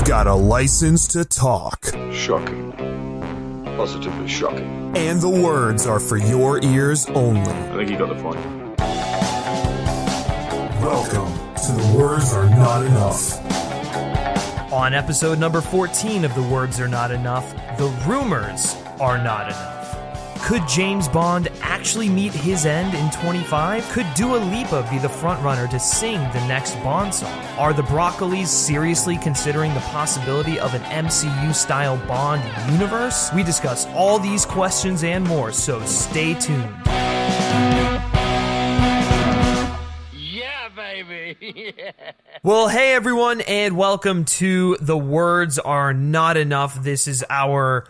got a license to talk. Shocking. Positively shocking. And the words are for your ears only. I think you got the point. Welcome to The Words Are Not Enough. On episode number 14 of The Words Are Not Enough, the rumors are not enough. Could James Bond actually meet his end in 25? Could Dua Lipa be the frontrunner to sing the next Bond song? Are the Broccolis seriously considering the possibility of an MCU-style Bond universe? We discuss all these questions and more, so stay tuned. Well, hey everyone, and welcome to The Words Are Not Enough. This is our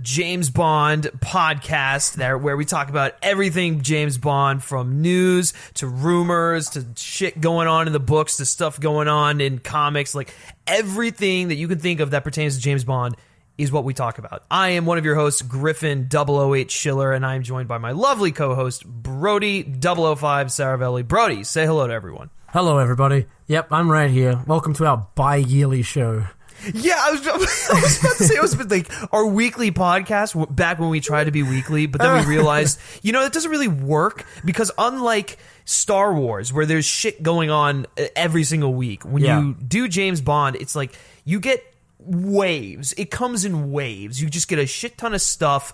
James Bond podcast where we talk about everything James Bond, from news to rumors to shit going on in the books to stuff going on in comics. Like, everything that you can think of that pertains to James Bond is what we talk about. I am one of your hosts, Griffin 008 Schiller, and I am joined by my lovely co-host, Brody 005 Saravelli. Brody, say hello to everyone. Hello, everybody. Yep, I'm right here. Welcome to our bi-yearly show. Yeah, I was about to say, it was like our weekly podcast back when we tried to be weekly, but then we realized, it doesn't really work, because unlike Star Wars, where there's shit going on every single week, when you do James Bond, it's like you get waves. It comes in waves. You just get a shit ton of stuff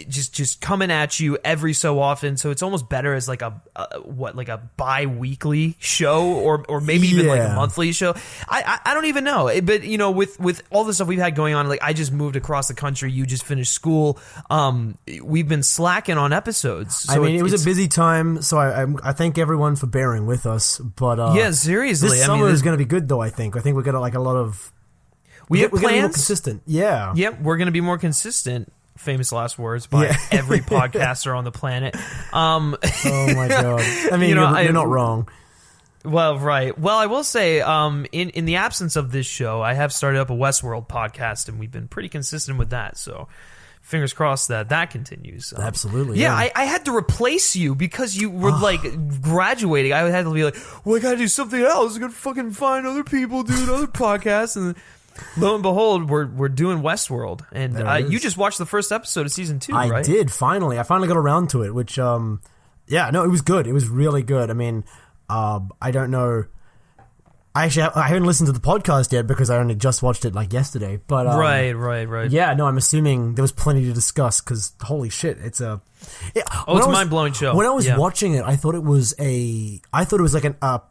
just coming at you every so often, so it's almost better as like a bi-weekly show, or maybe even like a monthly show. I don't even know, but with all the stuff we've had going on, like I just moved across the country, you just finished school, we've been slacking on episodes, so it was a busy time, so I thank everyone for bearing with us, but yeah, seriously, this summer is going to be good, though. I think we got like a lot of we have plans. We're going to be more consistent. Yep, we're going to be more consistent. Famous last words by every podcaster on the planet. Oh my god! I mean, you're not wrong. Well, right. Well, I will say, in the absence of this show, I have started up a Westworld podcast, and we've been pretty consistent with that. So, fingers crossed that continues. Absolutely. Yeah, I had to replace you because you were graduating. I had to be like, well, I got to do something else. I got to fucking find other people doing other podcasts, and lo and behold, we're doing Westworld, and you just watched the first episode of season 2, right? I did, finally. I finally got around to it, which, it was good. It was really good. I mean, I don't know. I haven't listened to the podcast yet because I only just watched it, like, yesterday. But Right. Yeah, no, I'm assuming there was plenty to discuss because, holy shit, it's a... it's a mind-blowing show. When I was watching it, I thought it was like a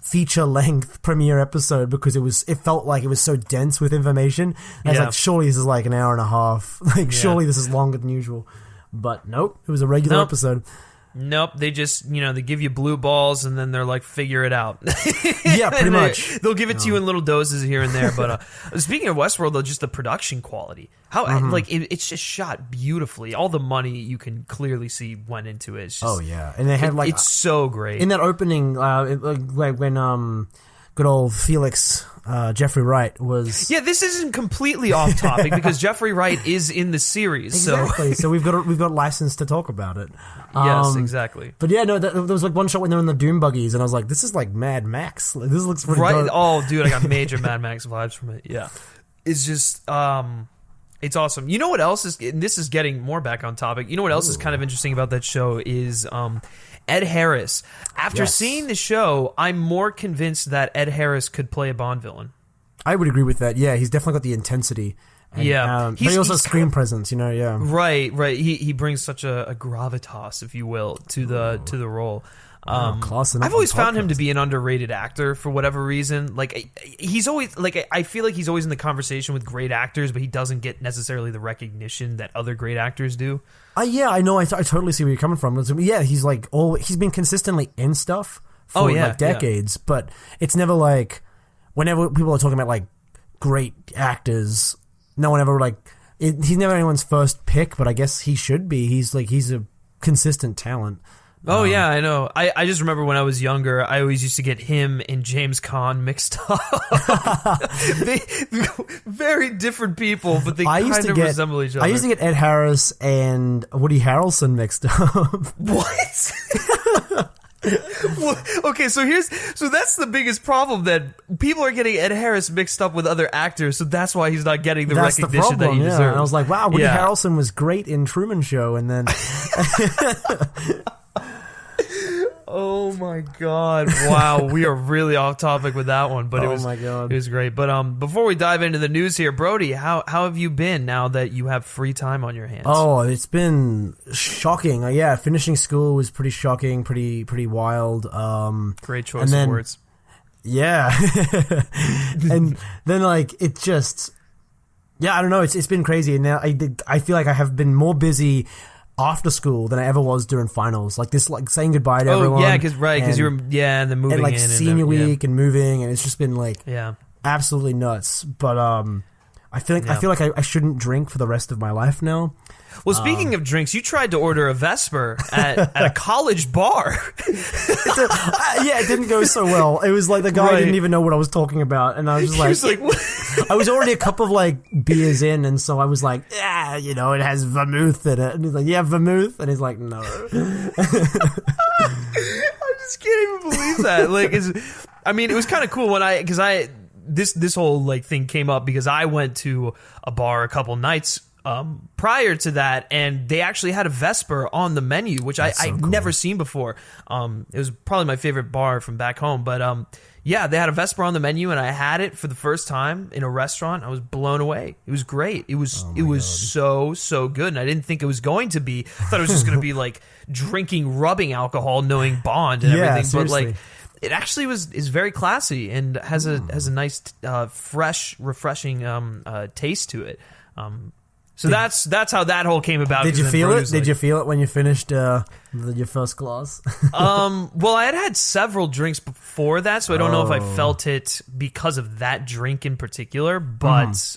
feature-length premiere episode because it felt like it was so dense with information. I was like, surely this is like an hour and a half. Like, surely this is longer than usual. But nope, it was a regular episode. Nope, they just, they give you blue balls and then they're like, figure it out. Yeah, pretty much. They'll give it to you in little doses here and there. But speaking of Westworld, though, just the production quality. How it's just shot beautifully. All the money you can clearly see went into it. It's just, and they had it's so great. In that opening, when good old Felix Jeffrey Wright was... Yeah, this isn't completely off topic because Jeffrey Wright is in the series. Exactly. So we've got license to talk about it. Yes, exactly. But yeah, no, there was like one shot when they're in the Doom buggies, and I was like, this is like Mad Max. Like, this looks pretty dope. Oh, dude, I got major Mad Max vibes from it. Yeah. It's just... it's awesome. You know what else is... And this is getting more back on topic. You know what else is kind of interesting about that show is... Ed Harris. After seeing the show, I'm more convinced that Ed Harris could play a Bond villain. I would agree with that. Yeah, he's definitely got the intensity. And, but he also has screen presence, yeah. Right. He brings such a gravitas, if you will, to the role. I've always found him to be an underrated actor for whatever reason. Like, he's always I feel like he's always in the conversation with great actors, but he doesn't get necessarily the recognition that other great actors do. Yeah, I know. I totally see where you're coming from. Yeah, he's he's been consistently in stuff for decades, but it's never like whenever people are talking about like great actors, no one ever he's never anyone's first pick, but I guess he should be. He's a consistent talent. Oh, yeah, I know. I just remember when I was younger, I always used to get him and James Caan mixed up. They very different people, but they kind of resemble each other. I used to get Ed Harris and Woody Harrelson mixed up. What? Well, okay, so that's the biggest problem, that people are getting Ed Harris mixed up with other actors, so that's why he's not getting the recognition that he deserves. And I was like, wow, Woody Harrelson was great in Truman Show, and then oh my god! Wow, we are really off topic with that one, but it was great. But before we dive into the news here, Brody, how have you been now that you have free time on your hands? Oh, it's been shocking. Yeah, finishing school was pretty shocking, pretty wild. Great choice of words. Yeah, and then like it just, I don't know. It's been crazy, and now I feel like I have been more busy after school than I ever was during finals. Like this, like saying goodbye to everyone. Oh yeah, because you were and then moving and like in senior week and moving, and it's just been like absolutely nuts. But I feel like I shouldn't drink for the rest of my life now. Well, speaking of drinks, you tried to order a Vesper at a college bar. It didn't go so well. It was like the guy didn't even know what I was talking about, and I was just like, I was already a couple of like beers in, and so I was like, it has vermouth in it, and he's like, vermouth, and he's like, no. I just can't even believe that. Like, it was kind of cool when this whole like thing came up because I went to a bar a couple nights prior to that, and they actually had a Vesper on the menu, which I'd never seen before. It was probably my favorite bar from back home, but they had a Vesper on the menu, and I had it for the first time in a restaurant. I was blown away. It was great. It was so good, and I didn't think it was going to be. I thought it was just going to be like drinking rubbing alcohol, knowing Bond and everything, seriously. But like it actually is very classy and has a nice fresh, refreshing taste to it. So that's how that whole came about. Did you feel it? Did you feel it when you finished your first glass? Well, I had several drinks before that, so I don't know if I felt it because of that drink in particular. But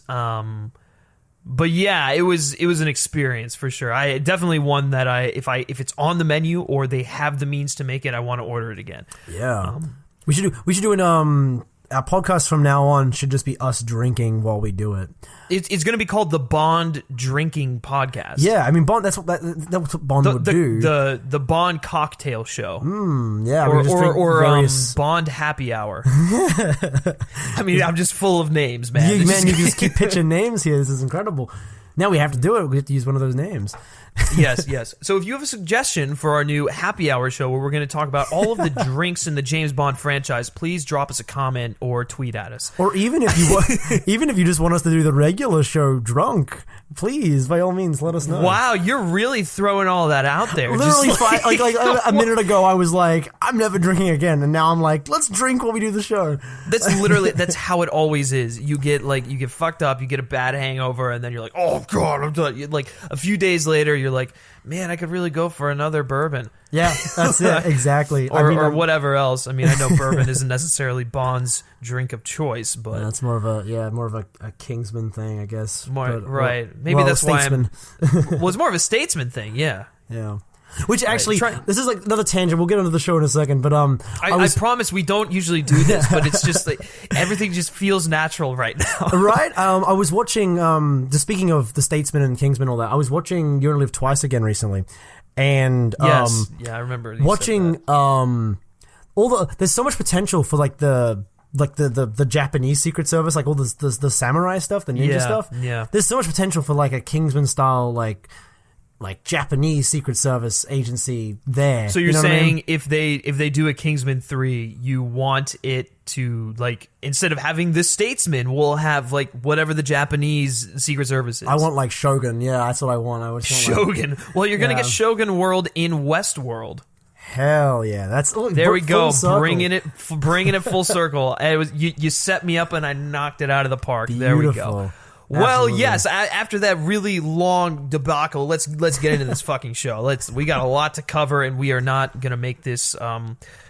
yeah, it was an experience for sure. I definitely one that if it's on the menu or they have the means to make it, I want to order it again. Yeah, we should do an our podcast from now on should just be us drinking while we do it. It's going to be called the Bond Drinking Podcast. Yeah, I mean Bond. That's what Bond would do. The Bond Cocktail Show. Or Bond Happy Hour. I mean, I'm just full of names, man. You just keep pitching names here. This is incredible. Now we have to do it. We have to use one of those names. Yes. So if you have a suggestion for our new happy hour show where we're going to talk about all of the drinks in the James Bond franchise, please drop us a comment or tweet at us. Or even if you just want us to do the regular show drunk, please, by all means, let us know. Wow, you're really throwing all that out there. Literally, like a minute ago, I was like, I'm never drinking again, and now I'm like, let's drink while we do the show. That's how it always is. You get fucked up, you get a bad hangover, and then you're like, oh god, I'm done. Like a few days later, you're like, man, I could really go for another bourbon. Yeah, that's it, exactly. or whatever else. I mean, I know bourbon isn't necessarily Bond's drink of choice, but that's more of a Kingsman thing, I guess. Maybe that's why it's more of a statesman thing. Yeah. Which actually, this is like another tangent. We'll get into the show in a second, but I promise we don't usually do this, but it's just like everything just feels natural right now. Right? I was watching. Just speaking of the Statesman and Kingsman, all that. I was watching You Only Live Twice again recently, and I remember watching there's so much potential for like the Japanese Secret Service, like all the samurai stuff, the ninja stuff. Yeah, there's so much potential for like a Kingsman style like Japanese Secret Service agency there. So you're saying if they do a Kingsman 3, you want it to, like, instead of having the Statesman, we'll have like whatever the Japanese Secret Service is. I want like Shogun. Yeah, that's what I want. I want Shogun. Well, you're gonna get Shogun World in Westworld. Hell yeah! There we go, bringing it full circle. It was you set me up and I knocked it out of the park. Beautiful. There we go. Well, Absolutely. yes. After that really long debacle, let's get into this fucking show. We got a lot to cover, and we are not gonna make this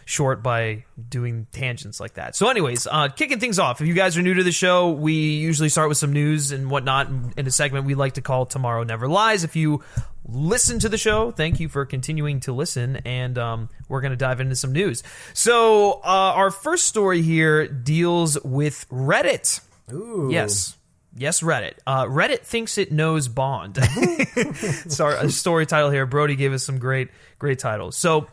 short by doing tangents like that. So, anyways, kicking things off. If you guys are new to the show, we usually start with some news and whatnot in a segment we like to call "Tomorrow Never Lies." If you listen to the show, thank you for continuing to listen, and we're gonna dive into some news. So, our first story here deals with Reddit. Ooh. Yes, Reddit. Reddit thinks it knows Bond. Sorry, a story title here. Brody gave us some great titles. So,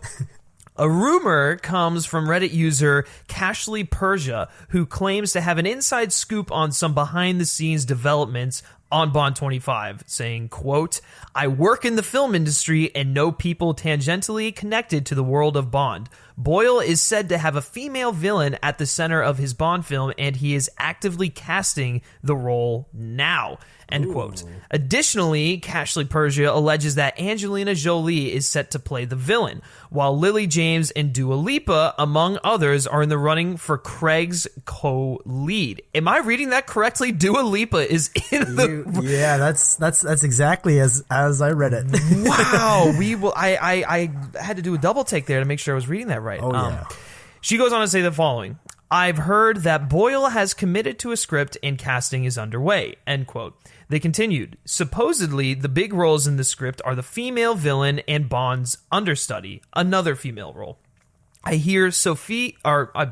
A rumor comes from Reddit user CashleyPersia, who claims to have an inside scoop on some behind-the-scenes developments on Bond 25, saying, quote, "I work in the film industry and know people tangentially connected to the world of Bond. Boyle is said to have a female villain at the center of his Bond film, and he is actively casting the role now." End quote. Additionally, CashleyPersia alleges that Angelina Jolie is set to play the villain, while Lily James and Dua Lipa, among others, are in the running for Craig's co-lead. Am I reading that correctly? Dua Lipa is in the... Yeah, that's exactly as I read it. Wow. I had to do a double take there to make sure I was reading that right. Oh, yeah. She goes on to say the following. "I've heard that Boyle has committed to a script and casting is underway." End quote. They continued, "Supposedly, the big roles in the script are the female villain and Bond's understudy, another female role. I hear Sophia, I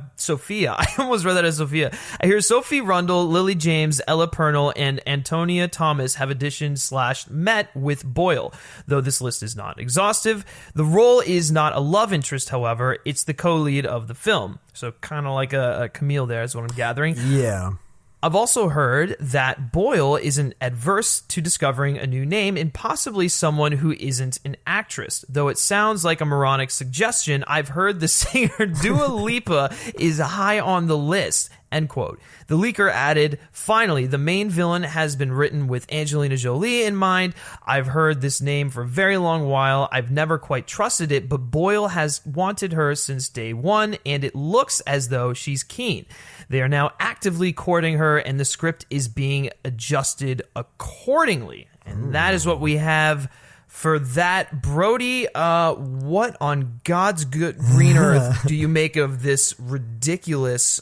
almost read that as Sophia. I hear Sophie Rundle, Lily James, Ella Purnell, and Antonia Thomas have auditioned / met with Boyle, though this list is not exhaustive. The role is not a love interest, however. It's the co-lead of the film." So kind of like a Camille there is what I'm gathering. Yeah. "I've also heard that Boyle isn't adverse to discovering a new name and possibly someone who isn't an actress. Though it sounds like a moronic suggestion, I've heard the singer Dua Lipa is high on the list." End quote. The leaker added, "Finally, the main villain has been written with Angelina Jolie in mind. I've heard this name for a very long while. I've never quite trusted it, but Boyle has wanted her since day one, and it looks as though she's keen. They are now actively courting her, and the script is being adjusted accordingly." And that is what we have for that. Brody, what on God's good green earth do you make of this ridiculous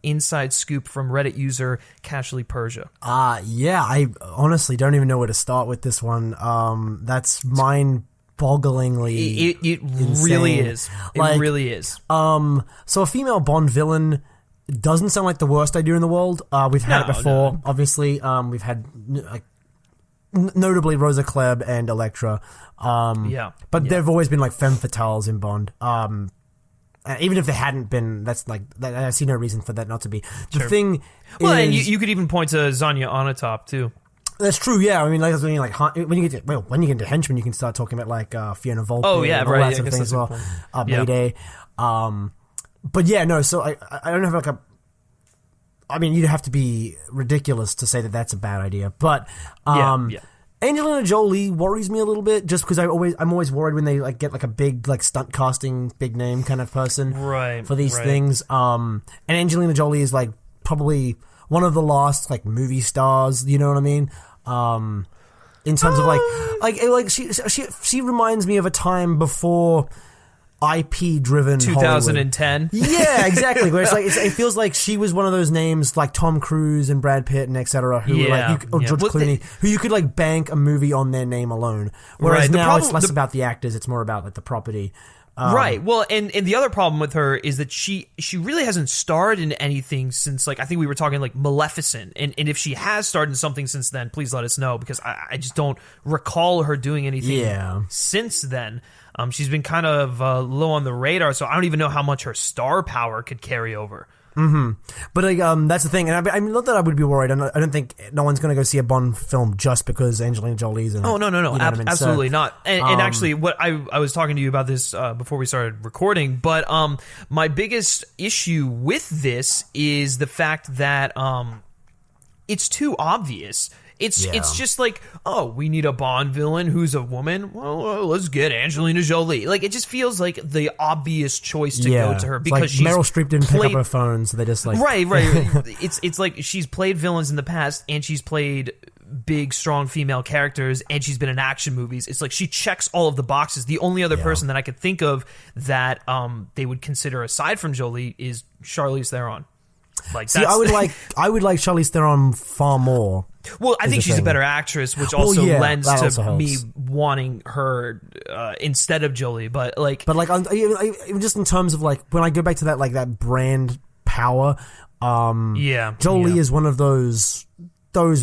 inside scoop from Reddit user CashleyPersia? Yeah, I honestly don't even know where to start with this one. That's mind-bogglingly It insane. really is. It really is. So a female Bond villain doesn't sound like the worst idea in the world. We've had it before, obviously. We've had notably Rosa Klebb and Elektra. But they've always been like femme fatales in Bond. Even if they hadn't been, I see no reason for that not to be. The thing and you could even point to Zanya Onatop too. That's true, yeah. I mean, like, when you get into henchmen, you can start talking about like Fiona Volpe. Oh yeah, and all right. that sort of thing as well. Mayday. But yeah, no. So I don't have like a. I mean, you'd have to be ridiculous to say that that's a bad idea. But Angelina Jolie worries me a little bit, just because I'm always worried when they like get like a big like stunt casting, big name kind of person for these things. And Angelina Jolie is like probably one of the last like movie stars. You know what I mean? In terms of like she reminds me of a time before IP-driven 2010. Hollywood. Yeah, exactly. Where it's like it feels like she was one of those names like Tom Cruise and Brad Pitt and etc. Who were like George Clooney, who you could like bank a movie on their name alone. Whereas now it's less about the actors; it's more about like the property. Right. Well, and the other problem with her is that she really hasn't starred in anything since, like, I think we were talking like Maleficent. And if she has starred in something since then, please let us know, because I just don't recall her doing anything since then. She's been kind of low on the radar, so I don't even know how much her star power could carry over. Mm-hmm. But that's the thing, and I mean, not that I would be worried. I don't think no one's going to go see a Bond film just because Angelina Jolie's in it. Oh no, you know what I mean? Absolutely not. And actually, what I was talking to you about this before we started recording, but my biggest issue with this is the fact that it's too obvious. It's just like, oh, we need a Bond villain who's a woman. Well, let's get Angelina Jolie. Like, it just feels like the obvious choice to go to her, because like she's Meryl Streep didn't pick up her phone, so they just like right. It's like she's played villains in the past, and she's played big, strong female characters, and she's been in action movies. It's like she checks all of the boxes. The only other person that I could think of that they would consider aside from Jolie is Charlize Theron. Like, see, I would like Charlize Theron far more. Well, I think she's a better actress, which also lends to also me wanting her instead of Jolie. But even just in terms of like when I go back to that like that brand power, Jolie is one of those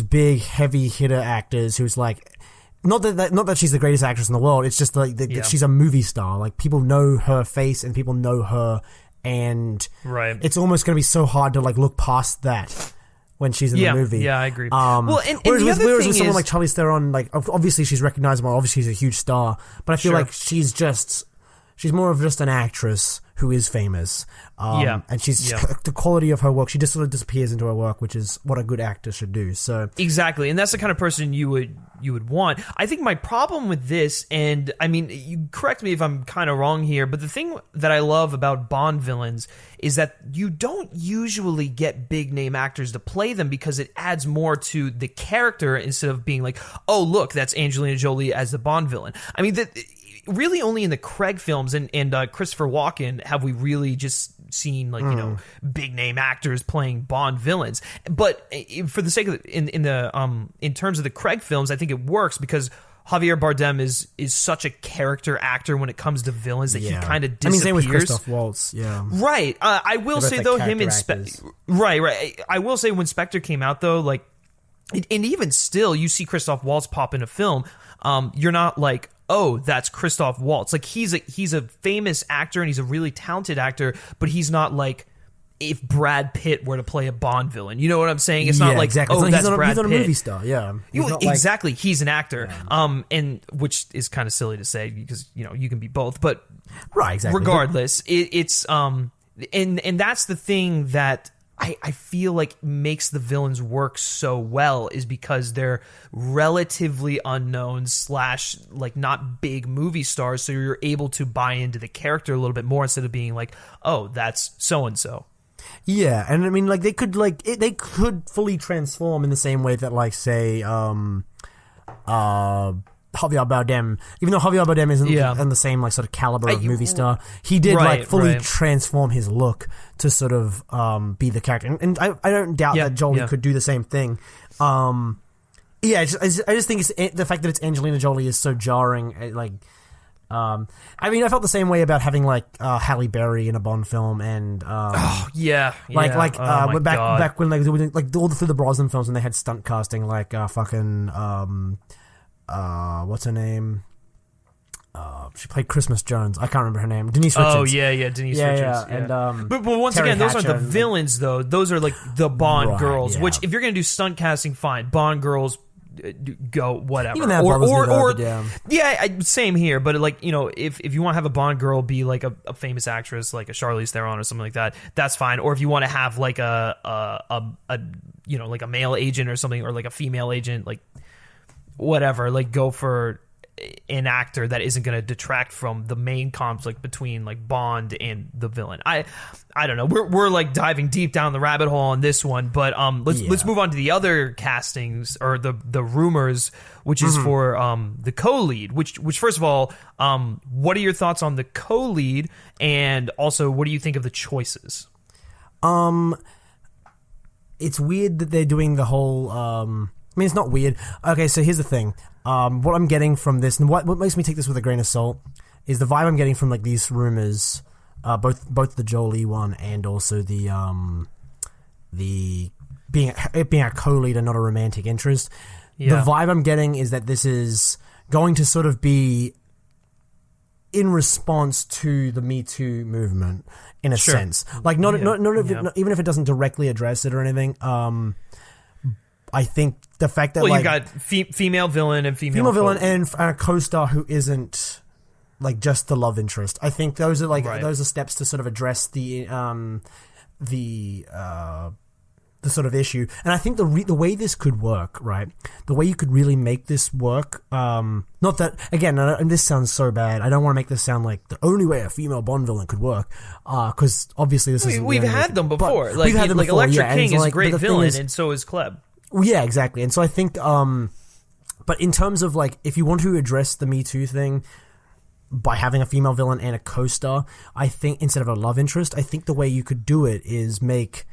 big heavy hitter actors who's like not that she's the greatest actress in the world. It's just like that she's a movie star. Like people know her face and people know her, and it's almost going to be so hard to like look past that when she's in the movie. Yeah, I agree. Whereas with someone like Charlize Theron, like obviously she's recognizable. Obviously she's a huge star, but I feel like she's more of just an actress who is famous. And she's the quality of her work. She just sort of disappears into her work, which is what a good actor should do. So exactly, and that's the kind of person you would want. I think my problem with this, and I mean, you correct me if I'm kind of wrong here, but the thing that I love about Bond villains is that you don't usually get big name actors to play them because it adds more to the character instead of being like, oh look, that's Angelina Jolie as the Bond villain. I mean, really only in the Craig films and Christopher Walken have we really just seen like big name actors playing Bond villains. But for the sake of in terms of the Craig films, I think it works because Javier Bardem is such a character actor when it comes to villains that he kind of disappears. Same with Christoph Waltz, right. I will say though, him and right. I will say when Spectre came out though, like, and even still, you see Christoph Waltz pop in a film, you're not like, oh, that's Christoph Waltz. Like he's a famous actor and he's a really talented actor, but he's not like if Brad Pitt were to play a Bond villain. You know what I'm saying? It's not like exactly. Oh, that's Brad Pitt. He's not a movie star. Yeah, exactly. He's an actor. And which is kind of silly to say because you can be both, but exactly. Regardless, it's and that's the thing that I feel like makes the villains work so well is because they're relatively unknown / like not big movie stars, so you're able to buy into the character a little bit more instead of being like, oh, that's so and so. Yeah, and I mean, like they could fully transform in the same way that, like, say, Javier Bardem, even though Javier Bardem isn't in the same like sort of caliber of movie star, he did fully transform his look to sort of be the character, and I don't doubt that Jolie could do the same thing. I just think it's the fact that it's Angelina Jolie is so jarring. Like, I mean, I felt the same way about having like Halle Berry in a Bond film, and back when they were doing, like all through the Brosnan films when they had stunt casting, like what's her name? She played Christmas Jones. I can't remember her name. Denise Richards. Oh yeah, Denise Richards. Yeah. And but once Terry again, those aren't the villains though. Those are like the Bond girls. Yeah. Which if you're gonna do stunt casting, fine. Bond girls, go whatever. Even that same here. But like if you want to have a Bond girl be like a famous actress like a Charlize Theron or something like that, that's fine. Or if you want to have like a like a male agent or something, or like a female agent, like whatever, like go for an actor that isn't going to detract from the main conflict between like Bond and the villain. I don't know. We're like diving deep down the rabbit hole on this one, but let's move on to the other castings or the rumors, which is for the co-lead. Which first of all, what are your thoughts on the co-lead, and also what do you think of the choices? It's weird that they're doing the whole. I mean, it's not weird. Okay, so here's the thing. What I'm getting from this, and what makes me take this with a grain of salt, is the vibe I'm getting from like these rumors, both the Jolie one and also the being a co-lead and not a romantic interest. Yeah. The vibe I'm getting is that this is going to sort of be in response to the Me Too movement, in a sense. Like not even if it doesn't directly address it or anything. I think the fact that you got female villain and female villain and a co-star who isn't like just the love interest. I think those are those are steps to sort of address the sort of issue. And I think the way this could work, right? The way you could really make this work. Not that again, and this sounds so bad. I don't want to make this sound like the only way a female Bond villain could work, because obviously this is we've had them before. Like we've had them before. Electric King is a great villain, and so is Kleb. Yeah, exactly. And so I think, but in terms of like, if you want to address the Me Too thing by having a female villain and a co-star, I think instead of a love interest, I think the way you could do it is make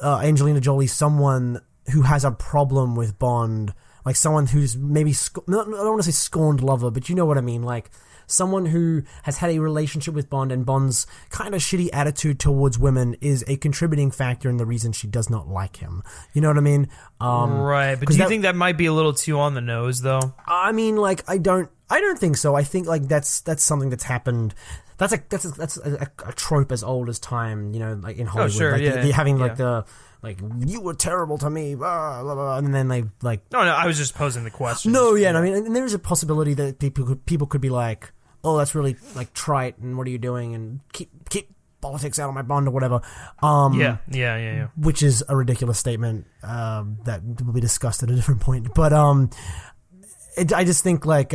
Angelina Jolie someone who has a problem with Bond like someone who's maybe I don't want to say scorned lover, but you know what I mean, like someone who has had a relationship with Bond, and Bond's kind of shitty attitude towards women is a contributing factor in the reason she does not like him. You know what I mean? Right, but do you think that might be a little too on the nose, though? I mean, like, I don't think so. I think like that's something that's happened. That's a trope as old as time. You know, like in Hollywood, sure, like yeah, having like the. Like, you were terrible to me, blah, blah, blah, and then they, like... No, I was just posing the question. No, yeah, I mean, and there is a possibility that people could be like, oh, that's really, like, trite, and what are you doing, and keep politics out of my Bond, or whatever. Yeah. Which is a ridiculous statement that will be discussed at a different point. But I just think, like,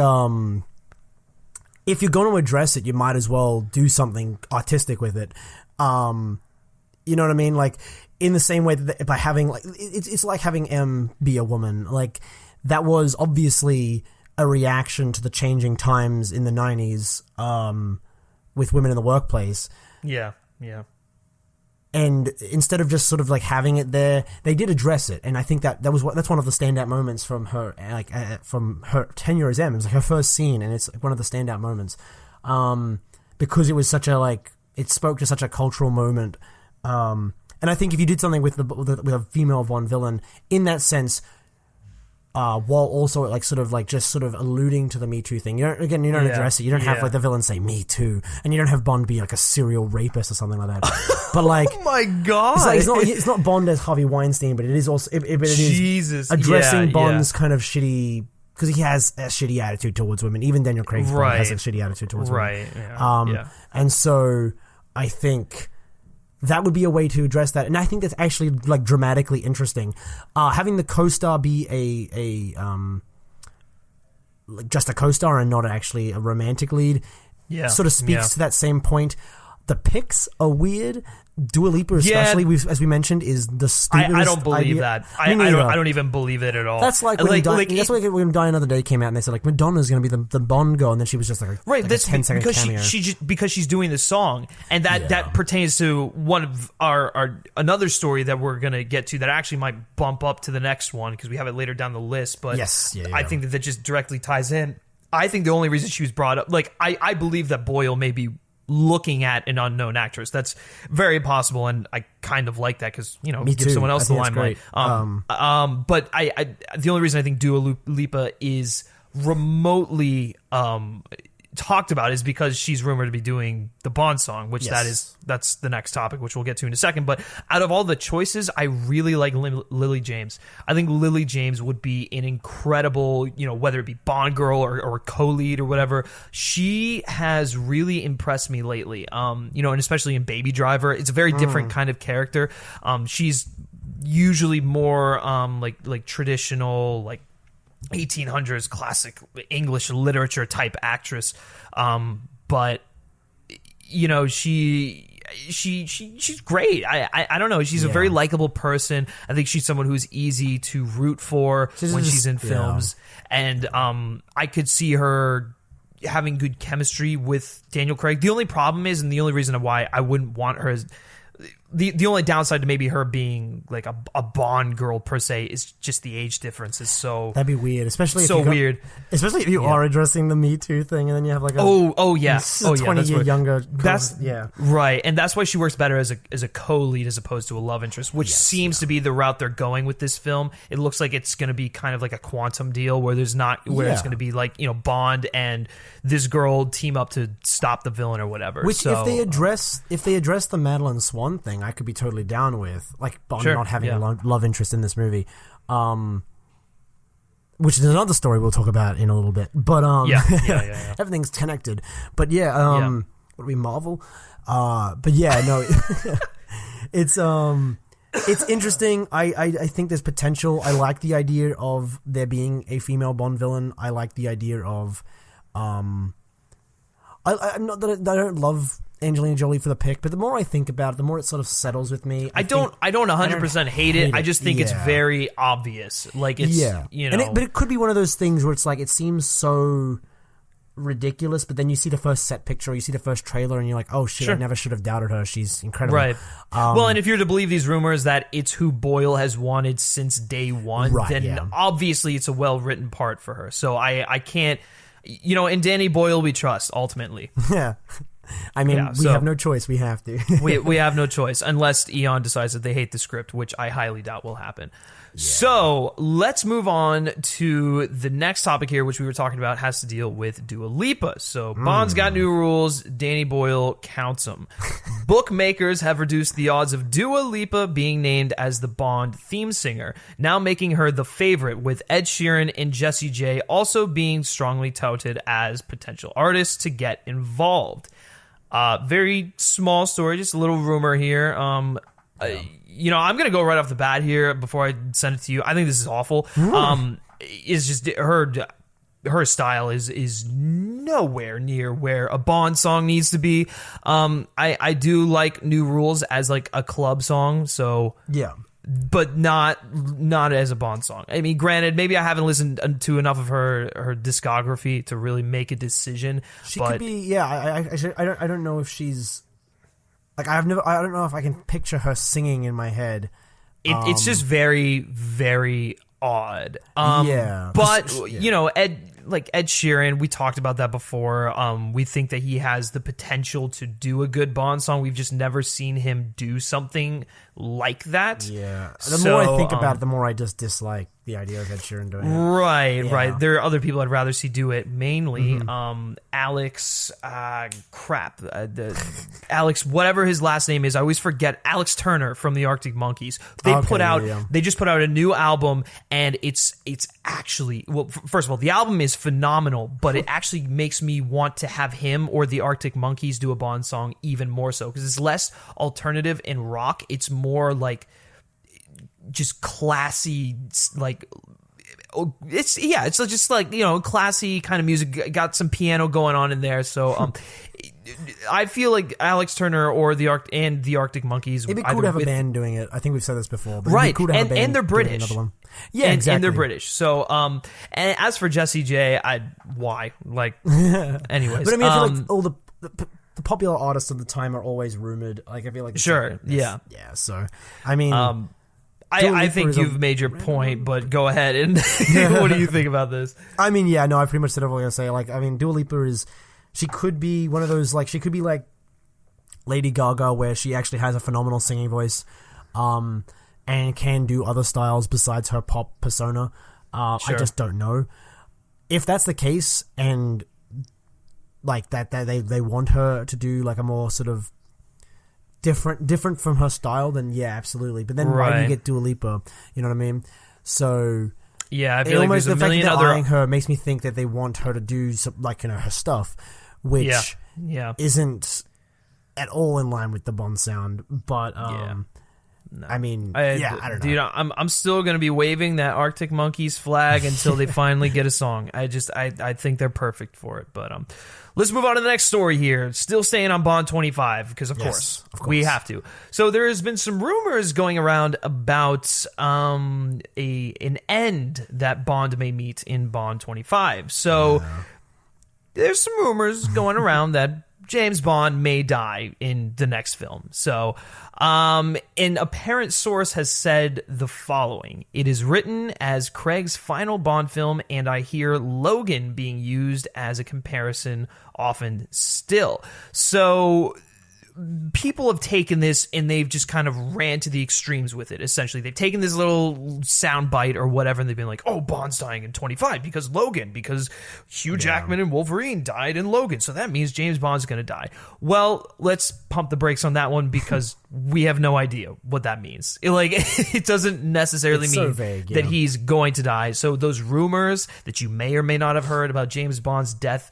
if you're going to address it, you might as well do something artistic with it. You know what I mean? Like... In the same way that by having like it's like having M be a woman, like that was obviously a reaction to the changing times in the 90s with women in the workplace. Yeah. And instead of just sort of like having it there, they did address it, and I think that's one of the standout moments from her, like from her tenure as M. It was like her first scene, and it's one of the standout moments because it was such a like it spoke to such a cultural moment. And I think if you did something with a female Bond villain in that sense, while also like sort of alluding to the Me Too thing, you don't address it. You don't have like the villain say Me Too, and you don't have Bond be like a serial rapist or something like that. But like, oh my god, it's not Bond as Harvey Weinstein, but it is also it is addressing Bond's kind of shitty. Because he has a shitty attitude towards women. Even Daniel Craig's Bond has a shitty attitude towards women. Right. And so I think that would be a way to address that, and I think that's actually like dramatically interesting. Having the co-star be like just a co-star and not actually a romantic lead, sort of speaks to that same point. The picks are weird. Dua Lipa, especially, as we mentioned, is the stupidest I don't believe that. I don't even believe it at all. That's like when Die Another Day came out, and they said like Madonna's going to be the Bond girl, and then she was just like a 10-second cameo. Because she's doing the song, and that pertains to one of our another story that we're going to get to that actually might bump up to the next one because we have it later down the list. But I think that just directly ties in. I think the only reason she was brought up, like I believe that Boyle may be looking at an unknown actress. That's very possible, and I kind of like that because give someone else the limelight. But I the only reason I think Dua Lipa is remotely talked about is because she's rumored to be doing the Bond song, which that's the next topic, which we'll get to in a second. But out of all the choices, I really like Lily James. I think Lily James would be an incredible, whether it be Bond girl or co-lead or whatever. She has really impressed me lately. And especially in Baby Driver, it's a very different kind of character. She's usually more like traditional, like 1800s classic English literature type actress, but she's great. I don't know, she's a very likable person. I think she's someone who's easy to root for when she's in films, and I could see her having good chemistry with Daniel Craig. The only problem is, and the only reason why I wouldn't want her is the only downside to maybe her being like a Bond girl per se is just the age difference is so... That'd be weird, especially weird. Especially if you are addressing the Me Too thing, and then you have like a 20-year younger... Right, and that's why she works better as a co-lead as opposed to a love interest, which seems to be the route they're going with this film. It looks like it's going to be kind of like a quantum deal where it's going to be like, Bond and this girl team up to stop the villain or whatever. Which if they address the Madeline Swan thing, I could be totally down with, like Bond not having a love interest in this movie, which is another story we'll talk about in a little bit. But everything's connected. But what are we, Marvel? But it's interesting. I think there's potential. I like the idea of there being a female Bond villain. I like the idea of I'm not that I don't love Angelina Jolie for the pick, but the more I think about it, the more it sort of settles with me. I don't 100% hate it. I just think it's very obvious. Like it's but it could be one of those things where it's like it seems so ridiculous, but then you see the first set picture, or you see the first trailer, and you're like, oh shit, I never should have doubted her. She's incredible. Right. Well, and if you're to believe these rumors that it's who Boyle has wanted since day one, then obviously it's a well-written part for her. So I can't, in Danny Boyle we trust, ultimately. Yeah. I mean, we have no choice. We have to. we have no choice, unless Eon decides that they hate the script, which I highly doubt will happen. Yeah. So let's move on to the next topic here, which we were talking about, has to deal with Dua Lipa. So Bond's got new rules. Danny Boyle counts them. Bookmakers have reduced the odds of Dua Lipa being named as the Bond theme singer, now making her the favorite, with Ed Sheeran and Jessie J also being strongly touted as potential artists to get involved. Very small story, just a little rumor here. I'm going to go right off the bat here before I send it to you. I think this is awful. It's just her style is nowhere near where a Bond song needs to be. I do like New Rules as like a club song, so yeah, but not as a Bond song. I mean, granted, maybe I haven't listened to enough of her discography to really make a decision. She could be, yeah. I don't know if she's. Like I don't know if I can picture her singing in my head. It's just very, very odd. Yeah, but Ed Sheeran, we talked about that before. We think that he has the potential to do a good Bond song. We've just never seen him do something like that. Yeah. The more I think about it, the more I just dislike the idea of Ed Sheeran doing it. Right. There are other people I'd rather see do it. Mainly, Alex. Alex, whatever his last name is, I always forget. Alex Turner from the Arctic Monkeys. They just put out a new album, and it's actually, well, first of all, the album is phenomenal, but it actually makes me want to have him or the Arctic Monkeys do a Bond song even more so, because it's less alternative and rock. It's more like just classy, like it's just like, classy kind of music, got some piano going on in there. So I feel like Alex Turner or the Arctic Monkeys, it'd be cool to have a band doing it. I think we've said this before, but right? Cool to have a band and they're British. Yeah, exactly. And they're British. So and as for Jessie J, why? Like, anyways, but I mean, I feel like all the popular artists of the time are always rumored. Like, I feel like yeah. So I mean, I think you've made your point, but go ahead and what do you think about this? I mean, yeah, no, I pretty much said what I was gonna say. Like, I mean, Dua Lipa she could be one of those, like, she could be like Lady Gaga, where she actually has a phenomenal singing voice, and can do other styles besides her pop persona. I just don't know if that's the case, and like that they want her to do like a more sort of different from her style, then yeah, absolutely. But then why do you get Dua Lipa? You know what I mean? So yeah, I feel like there's a million other. Eyeing her makes me think that they want her to do some, like, her stuff, which isn't at all in line with the Bond sound. But no. I mean, I don't know. Dude, I'm still gonna be waving that Arctic Monkeys flag until they finally get a song. I think they're perfect for it. But let's move on to the next story here. Still staying on Bond 25, because of course we have to. So there has been some rumors going around about an end that Bond may meet in Bond 25. So there's some rumors going around that James Bond may die in the next film. So an apparent source has said the following: it is written as Craig's final Bond film, and I hear Logan being used as a comparison often still. So people have taken this and they've just kind of ran to the extremes with it. Essentially, they've taken this little sound bite or whatever, and they've been like, oh, Bond's dying in 25 because Hugh Jackman and Wolverine died in Logan, so that means James Bond's going to die. Well, let's pump the brakes on that one, because we have no idea what that means. It doesn't necessarily mean that he's going to die. So those rumors that you may or may not have heard about James Bond's death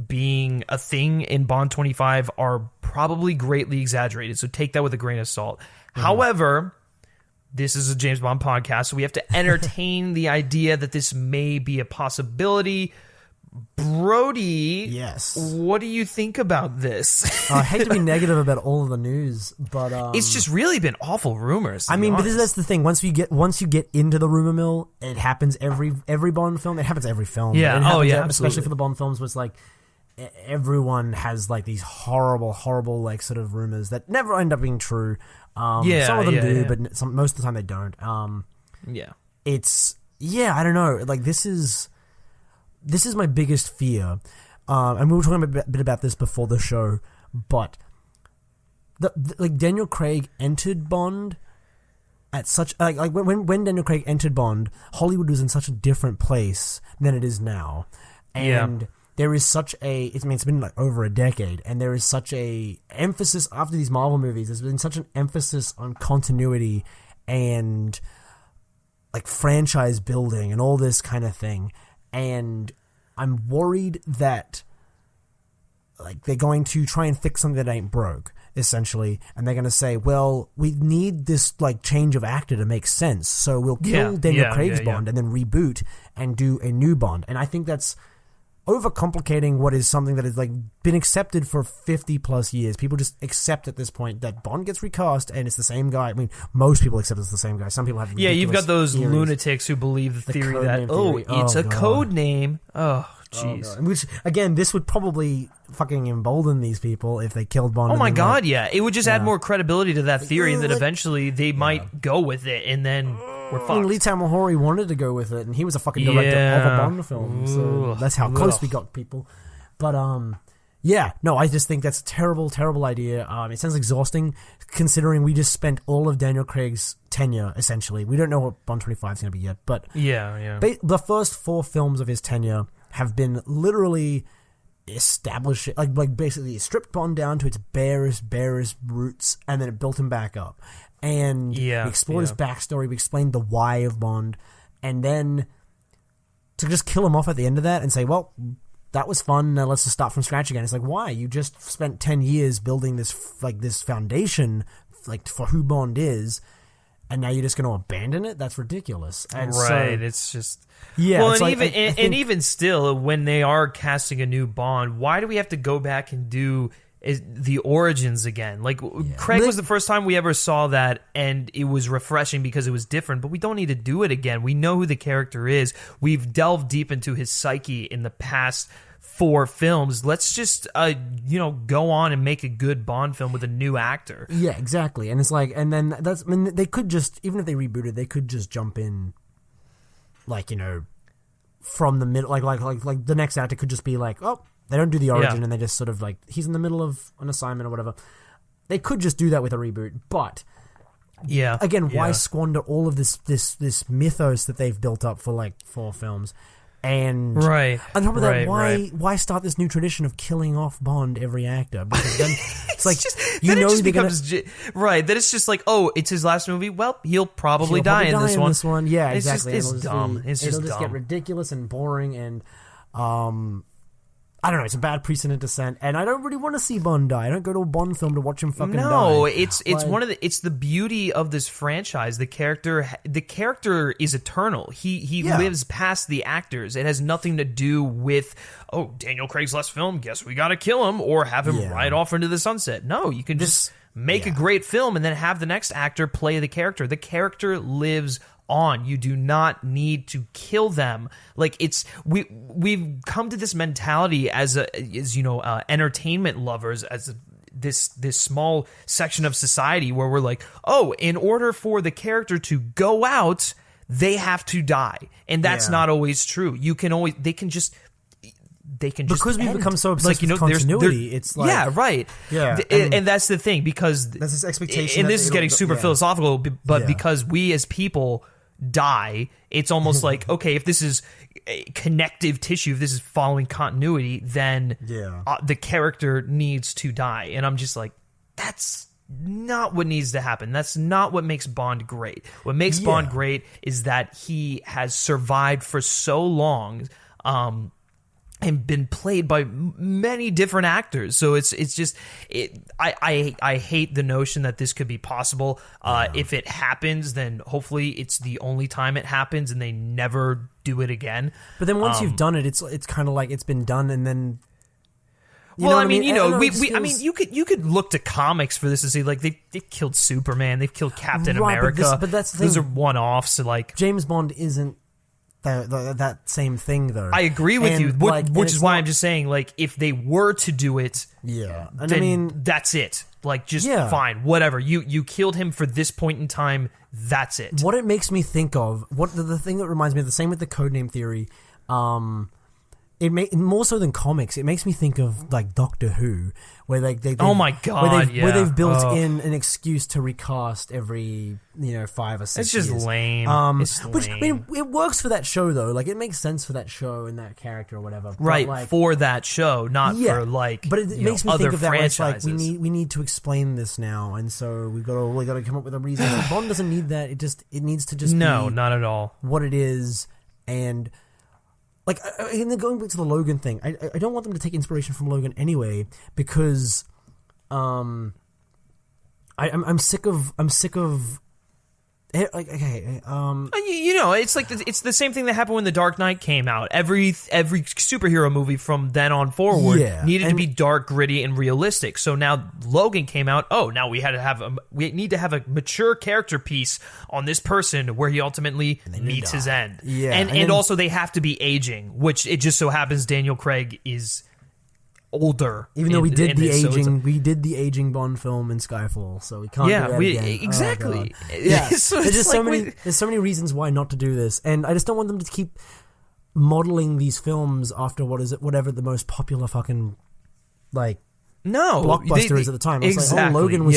being a thing in Bond 25 are probably greatly exaggerated, so take that with a grain of salt. However, this is a James Bond podcast, so we have to entertain the idea that this may be a possibility, Brody, yes, what do you think about this? I hate to be negative about all of the news, but it's just really been awful rumors. I mean, but that's the thing. Once you get into the rumor mill, it happens every Bond film. It happens every film. Yeah. It happens Absolutely. Especially for the Bond films, where it's like everyone has like these horrible like sort of rumors that never end up being true. Some of them do, but most of the time they don't. I don't know. Like this is my biggest fear, and we were talking a bit about this before the show, but like Daniel Craig entered Bond at such like when Daniel Craig entered Bond, Hollywood was in such a different place than it is now, and there is such it's been like over a decade, and there is such a emphasis after these Marvel movies. There's been such an emphasis on continuity and like franchise building and all this kind of thing. And I'm worried that like they're going to try and fix something that ain't broke, essentially, and they're going to say, well, we need this like change of actor to make sense, so we'll kill Daniel Craig's Bond and then reboot and do a new Bond. And I think that's overcomplicating what is something that has like been accepted for 50 plus years. People just accept at this point that Bond gets recast and it's the same guy. I mean, most people accept it's the same guy. Some people have you've got those lunatics who believe the theory that it's a code name. Oh jeez. Which again, this would probably fucking embolden these people if they killed Bond. Oh my god, it would just add more credibility to that theory, and then eventually they might go with it, and then we're fucked. Lee Tamahori wanted to go with it, and he was a fucking director of a Bond film, so that's how close we got, people. But I just think that's a terrible, terrible idea. It sounds exhausting, considering we just spent all of Daniel Craig's tenure, essentially. We don't know what Bond 25 is going to be yet, but the first 4 films of his tenure have been literally established, like basically stripped Bond down to its barest roots, and then it built him back up. And we explored his backstory, we explained the why of Bond, and then to just kill him off at the end of that and say, well, that was fun, now let's just start from scratch again. It's like, why? You just spent 10 years building this foundation like for who Bond is, and now you're just going to abandon it? That's ridiculous. And it's just... Well, and even still, when they are casting a new Bond, why do we have to go back and do the origins again? Like, Craig was the first time we ever saw that, and it was refreshing because it was different, but we don't need to do it again. We know who the character is. We've delved deep into his psyche in the past 4 films. Let's just go on and make a good Bond film with a new actor. Yeah, exactly. And it's like, and then they could just, even if they rebooted, they could just jump in, like, from the middle, like the next actor could just be like, oh, they don't do the origin, and they just sort of like, he's in the middle of an assignment or whatever. They could just do that with a reboot, but again, why squander all of this mythos that they've built up for like 4 films? And on top of that, why start this new tradition of killing off Bond every actor? Because then it's like that it's just like, oh, it's his last movie. Well, he'll probably die in this one. Yeah, exactly. It's dumb. It'll just get ridiculous and boring, and I don't know. It's a bad precedent to set, and I don't really want to see Bond die. I don't go to a Bond film to watch him fucking die. No, it's it's the beauty of this franchise. The character is eternal. He lives past the actors. It has nothing to do with, oh, Daniel Craig's last film, guess we got to kill him or have him ride off into the sunset. No, you can just make a great film and then have the next actor play the character. The character lives on. You do not need to kill them. Like, it's we've come to this mentality as entertainment lovers, as this small section of society where we're like, oh, in order for the character to go out, they have to die, and that's not always true. They can just because we've become so obsessed with continuity. It's like, and that's the thing, because there's this expectation, and this is getting super philosophical, but because we as people die, it's almost like, okay, if this is connective tissue, if this is following continuity, then the character needs to die. And I'm just like, that's not what needs to happen. That's not what makes Bond great. What makes Bond great is that he has survived for so long, and been played by many different actors. So it's just I hate the notion that this could be possible. If it happens, then hopefully it's the only time it happens and they never do it again. But then once you've done it, it's kind of like it's been done, and then. I mean, you could look to comics for this and see, like, they've killed Superman, they've killed Captain America. But that's the those thing. are one-offs. So, like, James Bond isn't that same thing, though. I agree with and, you, which is why I'm just saying, like, if they were to do it, and then I mean, that's it. Like, just fine, whatever. You killed him for this point in time. That's it. What it makes me think of, the thing that reminds me of the same with the codename theory. It more so than comics, it makes me think of like Doctor Who, where oh my god, where they've built in an excuse to recast every 5 or 6 It's just years. lame. It's lame. Which I mean, it works for that show though. Like it makes sense for that show and that character or whatever. Right, but, like, for that show, not for like. But it makes me other think of that. Where it's franchises. like we need to explain this now, and so we got to come up with a reason. Bond doesn't need that. It needs to just no, be not at all. what it is. And like, and then going back to the Logan thing, I don't want them to take inspiration from Logan anyway, because I'm sick of okay. It's like it's the same thing that happened when The Dark Knight came out. Every superhero movie from then on forward needed to be dark, gritty, and realistic. So now Logan came out. Oh, now we need to have a mature character piece on this person where he ultimately meets his end. Yeah, and also they have to be aging, which it just so happens Daniel Craig is older. Even though we did the aging Bond film in Skyfall, so we can't do that again. Exactly. Oh, yeah, So there's just like there's so many reasons why not to do this, and I just don't want them to keep modeling these films after whatever the most popular fucking like blockbuster is at the time. It's exactly. like, oh, Logan was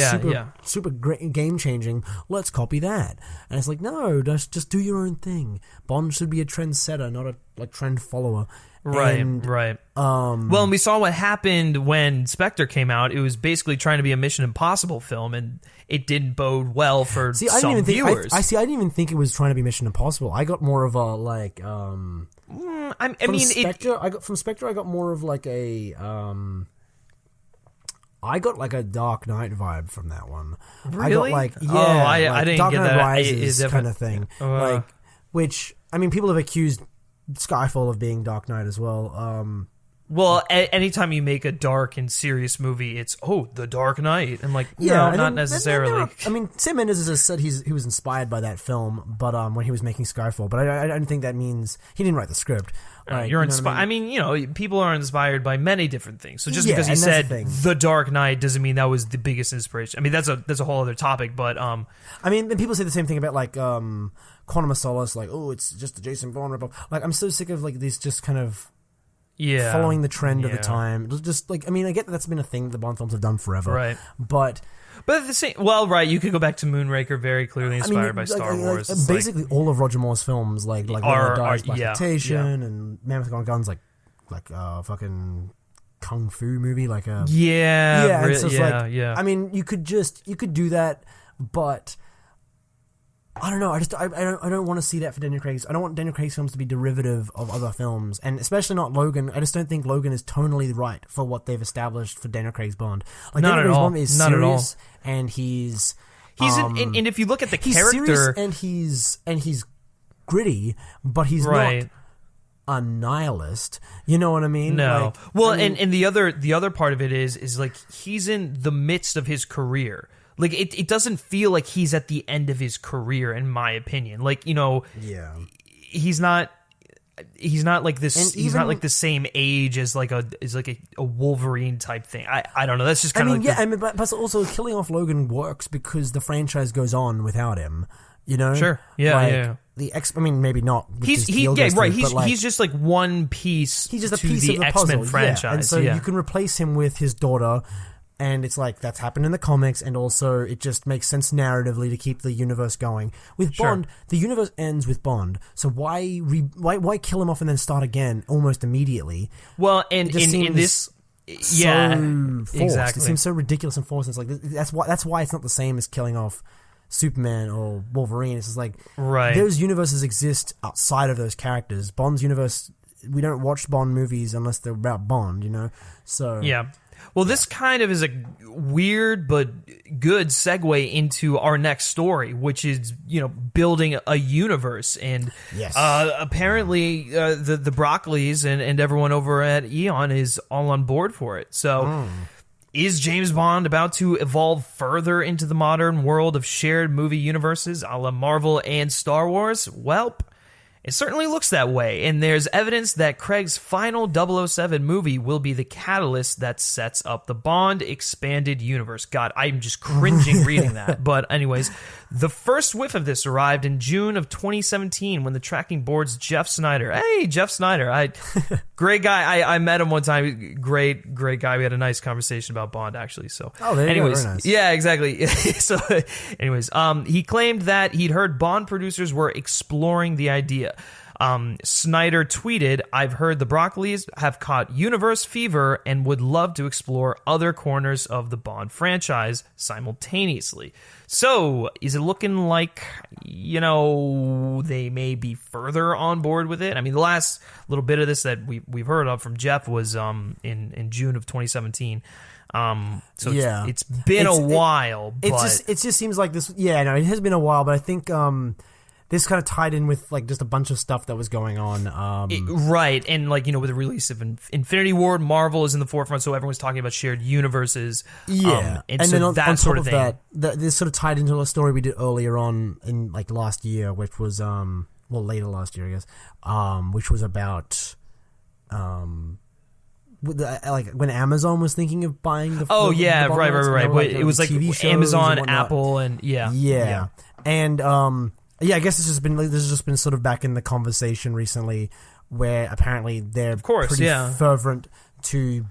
super great, game changing. Let's copy that. And it's like, no, just do your own thing. Bond should be a trendsetter, not a trend follower. Right. Well, and we saw what happened when Spectre came out. It was basically trying to be a Mission Impossible film, and it didn't bode well for some viewers. I didn't even think it was trying to be Mission Impossible. I got more of a like. From Spectre, I got more of like a. I got like a Dark Knight vibe from that one. Really? I got like I didn't Dark get Knight that. Rises kind of thing. Which I mean, people have accused Skyfall of being Dark Knight as well. Well, anytime you make a dark and serious movie, it's The Dark Knight. I'm like, not necessarily. Sam Mendes has said he was inspired by that film, but when he was making Skyfall, but I don't think that means he didn't write the script. You're inspired. I mean, people are inspired by many different things. So just because he said The Dark Knight doesn't mean that was the biggest inspiration. I mean, that's a whole other topic. But I mean, and people say the same thing about like Quantum of Solace, like, oh, it's just a Jason Bourne ripoff. Like, I'm so sick of like these just kind of following the trend of the time. Just like, I mean, I get that's been a thing the Bond films have done forever, right? But at the same, you could go back to Moonraker, very clearly inspired by Star Wars. Basically, all of Roger Moore's films, like Blaxploitation and Man with Guns, like fucking kung fu movie, like a I mean, you could do that, but I don't know. I don't want to see that for Daniel Craig's. I don't want Daniel Craig's films to be derivative of other films, and especially not Logan. I just don't think Logan is tonally right for what they've established for Daniel Craig's Bond. Like, not Daniel at Craig's all. Bond is not serious, at all. And he's and if you look at the he's character, serious and he's gritty, but he's not a nihilist. You know what I mean? No. And the other part of it is like he's in the midst of his career. Like, it doesn't feel like he's at the end of his career, in my opinion. Like, he's not like this. And he's not like the same age as like a Wolverine type thing. I don't know. That's just kind of but also killing off Logan works because the franchise goes on without him. You know, sure, yeah. Maybe not. He's just like one piece. He's just a to piece the of the X-Men puzzle, franchise, and so you can replace him with his daughter. And it's like, that's happened in the comics, and also it just makes sense narratively to keep the universe going. With Bond, the universe ends with Bond, so why kill him off and then start again almost immediately? Well, and in this, forced. exactly. It seems so ridiculous and forced. It's like, that's why it's not the same as killing off Superman or Wolverine. It's just like, those universes exist outside of those characters. Bond's universe we don't watch Bond movies unless they're about Bond, you know. So yeah. Well, this kind of is a weird but good segue into our next story, which is, you know, building a universe. And yes. Apparently the Broccolis and everyone over at Eon is all on board for it. So is James Bond about to evolve further into the modern world of shared movie universes a la Marvel and Star Wars? Well, it certainly looks that way, and there's evidence that Craig's final 007 movie will be the catalyst that sets up the Bond expanded universe. God, I'm just cringing reading that. But anyways, the first whiff of this arrived in June of 2017 when the tracking board's Jeff Snyder. Hey, Jeff Snyder. Great guy. I met him one time. Great guy. We had a nice conversation about Bond, actually. So, there you go. Very nice. Yeah, exactly. So, anyways, he claimed that he'd heard Bond producers were exploring the idea. Snyder tweeted, "I've heard the Broccolis have caught universe fever and would love to explore other corners of the Bond franchise simultaneously." So, is it looking like, you know, they may be further on board with it? I mean, the last little bit of this that we've heard of from Jeff was in June of 2017. So yeah. it's been a while. It just seems like this. Yeah, no, it has been a while, but I think this kind of tied in with like just a bunch of stuff that was going on. Right, and like, you know, with the release of Infinity War, Marvel is in the forefront, so everyone's talking about shared universes. Yeah, and so then on that top sort of of thing. that, this sort of tied into a story we did earlier on in like last year, which was later last year, I guess, which was about like when Amazon was thinking of buying the. Oh yeah, the right. Like, It was like TV shows Amazon, and Apple, and yeah. And yeah, I guess this has just been sort of back in the conversation recently, where apparently they're pretty fervent to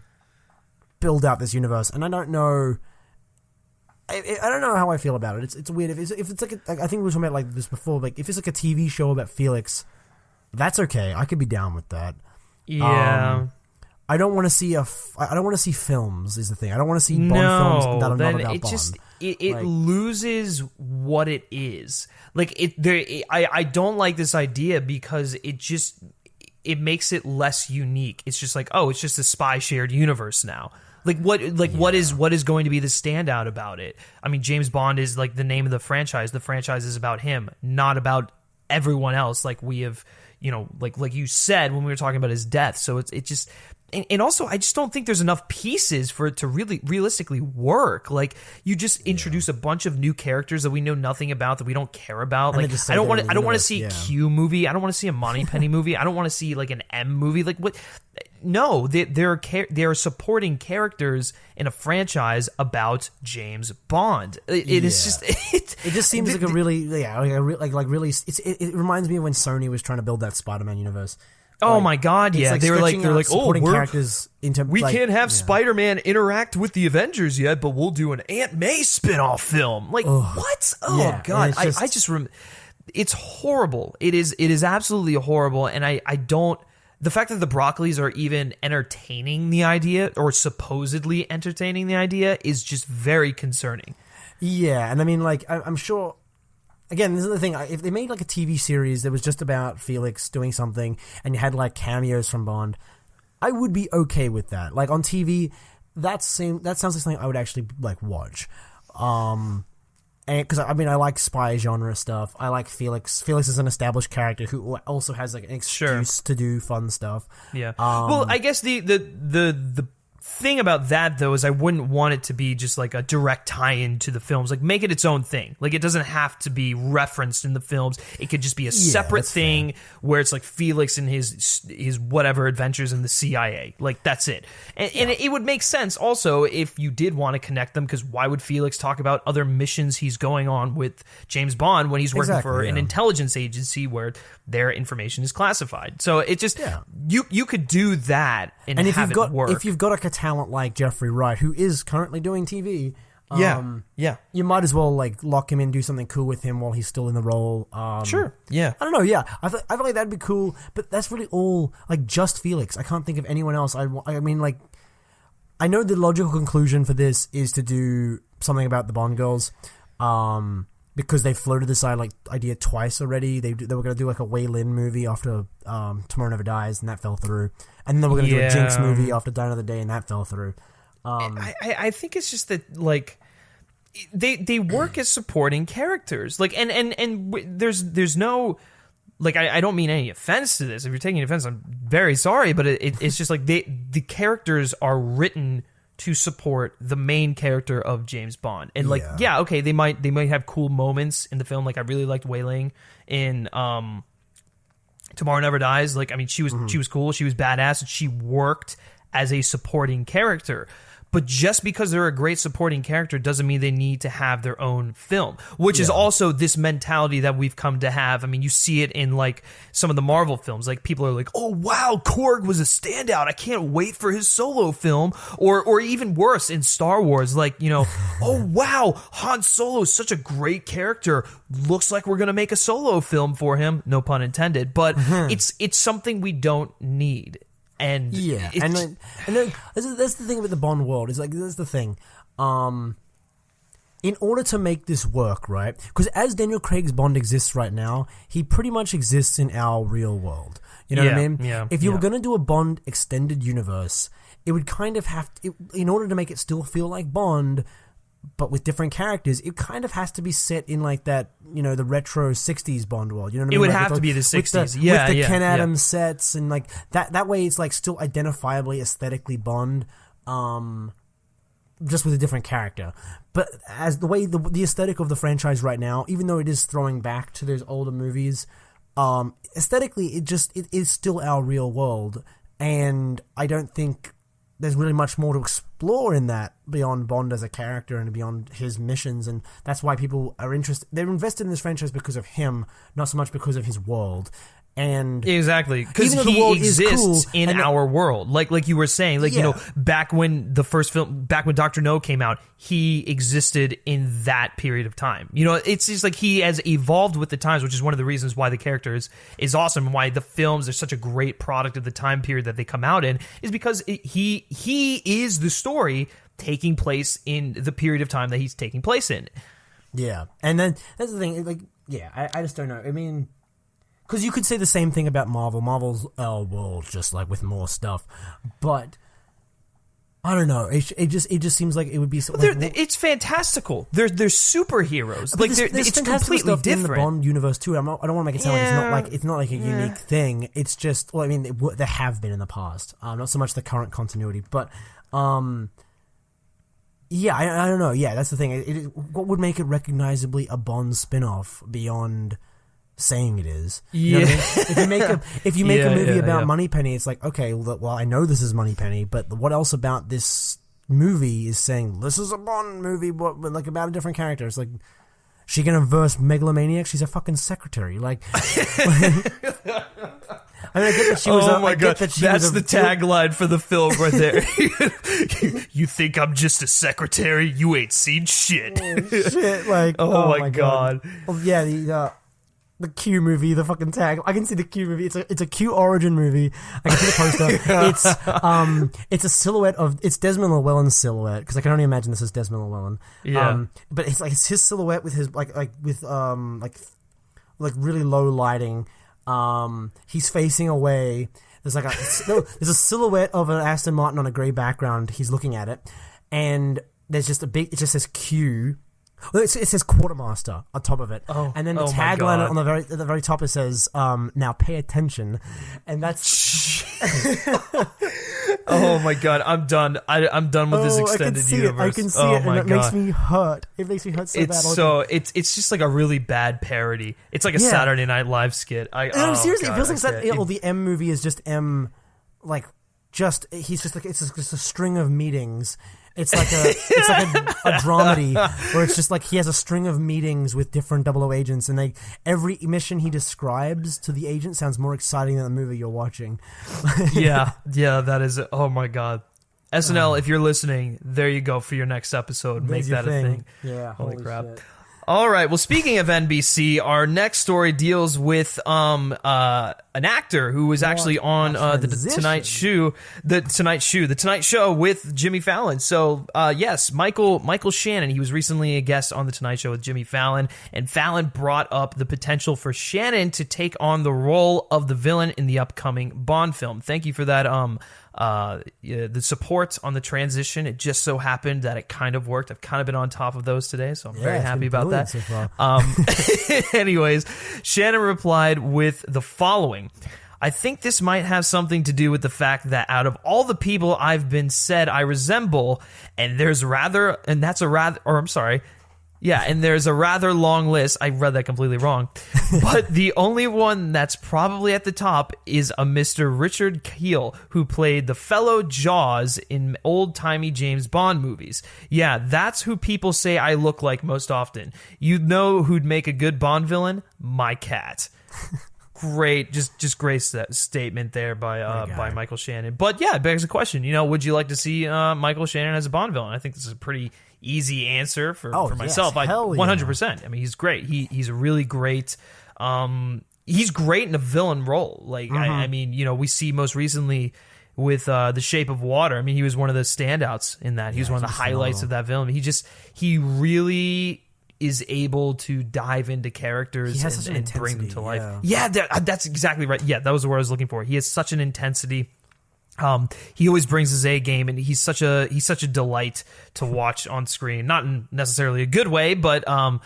build out this universe, and I don't know. I don't know how I feel about it. It's weird. If it's like I think we were talking about like this before. Like if it's like a TV show about Felix, that's okay. I could be down with that. Yeah. I don't want to see I don't want to see films. Is the thing. I don't want to see Bond films that are not about Bond. It loses what it is. Like I don't like this idea because it makes it less unique. It's just like, oh, it's just a spy shared universe now. What is going to be the standout about it? I mean, James Bond is like the name of the franchise. The franchise is about him, not about everyone else. Like we have, you know, like you said when we were talking about his death. So it just. And also, I just don't think there's enough pieces for it to really realistically work. Like, you just introduce a bunch of new characters that we know nothing about, that we don't care about. Like, I don't want to see a Q movie. I don't want to see a Moneypenny movie. I don't want to see like an M movie. Like, what? No, they're supporting characters in a franchise about James Bond. It just seems like a really really. It reminds me of when Sony was trying to build that Spider-Man universe. Oh my God! Yeah, they're like, oh, characters into we can't have Spider-Man interact with the Avengers yet, but we'll do an Aunt May spin-off film. Like what? Oh God! It's horrible. It is absolutely horrible, and I don't. The fact that the Broccolis are even entertaining the idea or supposedly entertaining the idea is just very concerning. Yeah, and I mean, like, I'm sure. Again, this is the thing. If they made like a TV series that was just about Felix doing something and you had like cameos from Bond, I would be okay with that. Like on TV, that sounds like something I would actually like watch. And because I mean, I like spy genre stuff. I like Felix. Felix is an established character who also has like an excuse to do fun stuff. Yeah. Well, I guess the thing about that though is I wouldn't want it to be just like a direct tie-in to the films. Like make it its own thing. Like it doesn't have to be referenced in the films. It could just be a separate thing where it's like Felix and his whatever adventures in the CIA. Like that's it. And it would make sense also if you did want to connect them, because why would Felix talk about other missions he's going on with James Bond when he's working for an intelligence agency where their information is classified? So it just you could do that and if have you've got it work. If you've got like a talent like Jeffrey Wright, who is currently doing TV, you might as well like lock him in, do something cool with him while he's still in the role. Sure, yeah. I don't know, yeah. I feel like that'd be cool, but that's really all like just Felix. I can't think of anyone else. I mean, like, I know the logical conclusion for this is to do something about the Bond girls, because they floated this idea twice already. They were going to do like a Wei Lin movie after Tomorrow Never Dies, and that fell through. And then they were going to do a Jinx movie after Die Another Day, and that fell through. I think it's just that like they work as supporting characters. Like and there's no. Like, I don't mean any offense to this. If you're taking offense, I'm very sorry. But it's just like the characters are written to support the main character of James Bond. And, like, okay, they might have cool moments in the film. Like, I really liked Wei Ling in Tomorrow Never Dies. Like, I mean, she was cool. She was badass. And she worked as a supporting character. But just because they're a great supporting character doesn't mean they need to have their own film, which is also this mentality that we've come to have. I mean, you see it in like some of the Marvel films. Like people are like, "Oh wow, Korg was a standout. I can't wait for his solo film." Or even worse in Star Wars, like, you know, "Oh wow, Han Solo is such a great character. Looks like we're gonna make a solo film for him." No pun intended. But it's something we don't need. And and then that's the thing about the Bond world. Is like that's the thing. In order to make this work, right? Because as Daniel Craig's Bond exists right now, he pretty much exists in our real world. You know what I mean? Yeah. If you were going to do a Bond extended universe, it would kind of have to, in order to make it still feel like Bond, but with different characters, it kind of has to be set in like that, you know, the retro 60s Bond world. You know what I mean? It would like have to be the 60s. With the Ken Adams sets and like that way it's like still identifiably aesthetically Bond, just with a different character. But as the way the aesthetic of the franchise right now, even though it is throwing back to those older movies, aesthetically it is still our real world, and I don't think there's really much more to explore in that beyond Bond as a character and beyond his missions, and that's why people are interested. They're invested in this franchise because of him, not so much because of his world. And exactly, because he exists in our world, like you were saying, like you know, back when Dr. No came out, he existed in that period of time. You know, it's just like he has evolved with the times, which is one of the reasons why the character is awesome and why the films are such a great product of the time period that they come out in, is because he is the story taking place in the period of time that he's taking place in. Yeah, and then that's the thing, like, I just don't know. I mean, because you could say the same thing about Marvel. Marvel's our world, just like with more stuff. But I don't know. It just seems like it would be. It's fantastical. They're superheroes. Like it's completely different in the Bond universe too. I don't want to make it sound like it's not like a unique thing. It's just, well, I mean, there have been in the past. Not so much the current continuity, but I don't know. Yeah, that's the thing. What would make it recognizably a Bond spin-off beyond saying it is? You know what I mean? If you make a movie about Moneypenny, it's like, okay, well, I know this is Moneypenny, but what else about this movie is saying this is a Bond movie, but like about a different character? It's like, she gonna verse megalomaniac? She's a fucking secretary. Like, I mean, I get that she was. Oh my god, that's the tagline for the film right there. You think I'm just a secretary? You ain't seen shit. Shit, like, oh my god. Well, yeah, the Q movie, the fucking tag. I can see the Q movie. It's a Q origin movie. I can see the poster. It's a silhouette of, it's Desmond Llewellyn's silhouette, because I can only imagine this is Desmond Llewellyn. Yeah. But it's like, it's his silhouette with his like really low lighting. He's facing away. There's like there's a silhouette of an Aston Martin on a grey background. He's looking at it, and there's just it just says Q. Well, it says Quartermaster on top of it, and then the tagline on at the very top, it says, "Now pay attention," and that's. Oh my god, I'm done. I'm done with this extended universe. I can see it, and it makes me hurt. It makes me hurt so bad. It's just like a really bad parody. It's like a Saturday Night Live skit. Seriously, it feels like the M movie is just M, like he's just like it's just a string of meetings. It's like a dramedy where it's just like he has a string of meetings with different 00 agents, and every mission he describes to the agent sounds more exciting than the movie you're watching. yeah, that is. Oh my god, SNL, if you're listening, there you go for your next episode. Make that a thing. Yeah, holy crap. Shit. All right. Well, speaking of NBC, our next story deals with an actor who was actually on the Tonight Show with Jimmy Fallon. So, yes, Michael Shannon. He was recently a guest on the Tonight Show with Jimmy Fallon, and Fallon brought up the potential for Shannon to take on the role of the villain in the upcoming Bond film. Thank you for that. The support on the transition. It just so happened that it kind of worked. I've kind of been on top of those today, so I'm very happy about that. So anyways, Shannon replied with the following. I think this might have something to do with the fact that out of all the people I've been said I resemble, and there's a rather long list. I read that completely wrong. But the only one that's probably at the top is a Mr. Richard Kiel, who played the fellow Jaws in old-timey James Bond movies. Yeah, that's who people say I look like most often. You know who'd make a good Bond villain? My cat. Great, just great statement there by Michael Shannon. But yeah, it begs the question, would you like to see Michael Shannon as a Bond villain? I think this is a pretty easy answer for myself. Yes, 100%. I mean, he's great. He's a really great. He's great in a villain role. Like I mean, we see most recently with The Shape of Water. I mean, he was one of the standouts in that. He was one of the highlights of that film. He really is able to dive into characters and bring them to life. Yeah, that's exactly right. Yeah, that was the word I was looking for. He has such an intensity. He always brings his A game, and he's such a delight to watch on screen. Not in necessarily a good way, but in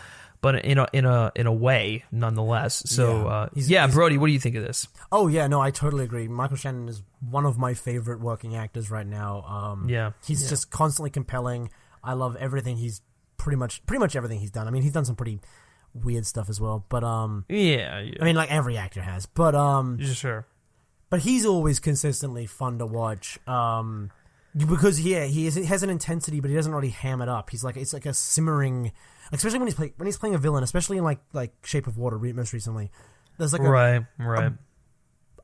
a way nonetheless. So Brody, what do you think of this? Oh yeah, no, I totally agree. Michael Shannon is one of my favorite working actors right now. He's just constantly compelling. I love everything he's pretty much everything he's done. I mean, he's done some pretty weird stuff as well, but I mean, like every actor has, but sure. But he's always consistently fun to watch, because he has an intensity, but he doesn't really ham it up. It's like a simmering, especially when he's playing a villain, especially in like Shape of Water most recently. There's like a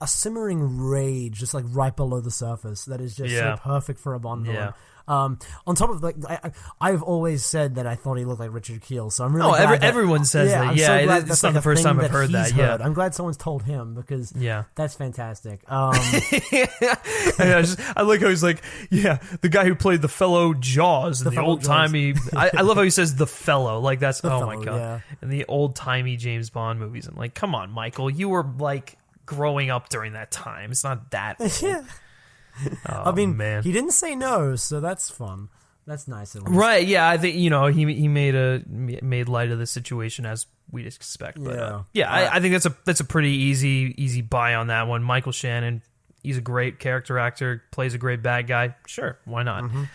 simmering rage just like right below the surface that is just so perfect for a Bond villain. Yeah. On top of I've always said that I thought he looked like Richard Kiel, so I'm really glad everyone says that. I'm so glad it's not the first time I've heard that. Yeah, I'm glad someone's told him because that's fantastic. I like how he's like, the guy who played the fellow Jaws in the old timey. I love how he says the fellow, like that's my god, in the old timey James Bond movies. I'm like, come on, Michael, you were like growing up during that time. It's not that. I mean, man. He didn't say no, so that's fun. That's nice. At least. Right? Yeah, I think he made light of the situation as we'd expect. But I think that's a pretty easy buy on that one. Michael Shannon, he's a great character actor, plays a great bad guy. Sure, why not? Mm-hmm.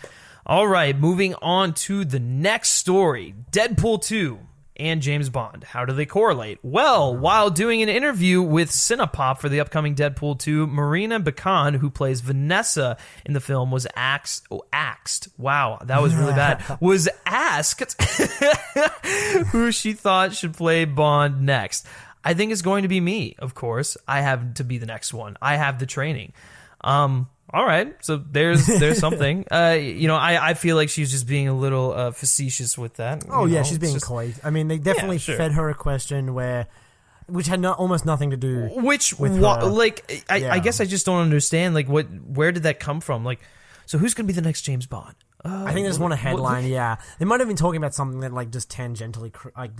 All right, moving on to the next story: Deadpool 2. And James Bond. How do they correlate? Well, while doing an interview with Cinepop for the upcoming Deadpool 2, Marina Bacon, who plays Vanessa in the film, was asked. Wow, that was really bad. Was asked who she thought should play Bond next. I think it's going to be me, of course. I have to be the next one. I have the training. All right, so there's something. I feel like she's just being a little facetious with that. Oh yeah, she's being coy. I mean, they definitely fed her a question which had almost nothing to do. I guess I just don't understand. Like, where did that come from? Like, so who's gonna be the next James Bond? I think they just want a headline. They might have been talking about something that like just tangentially like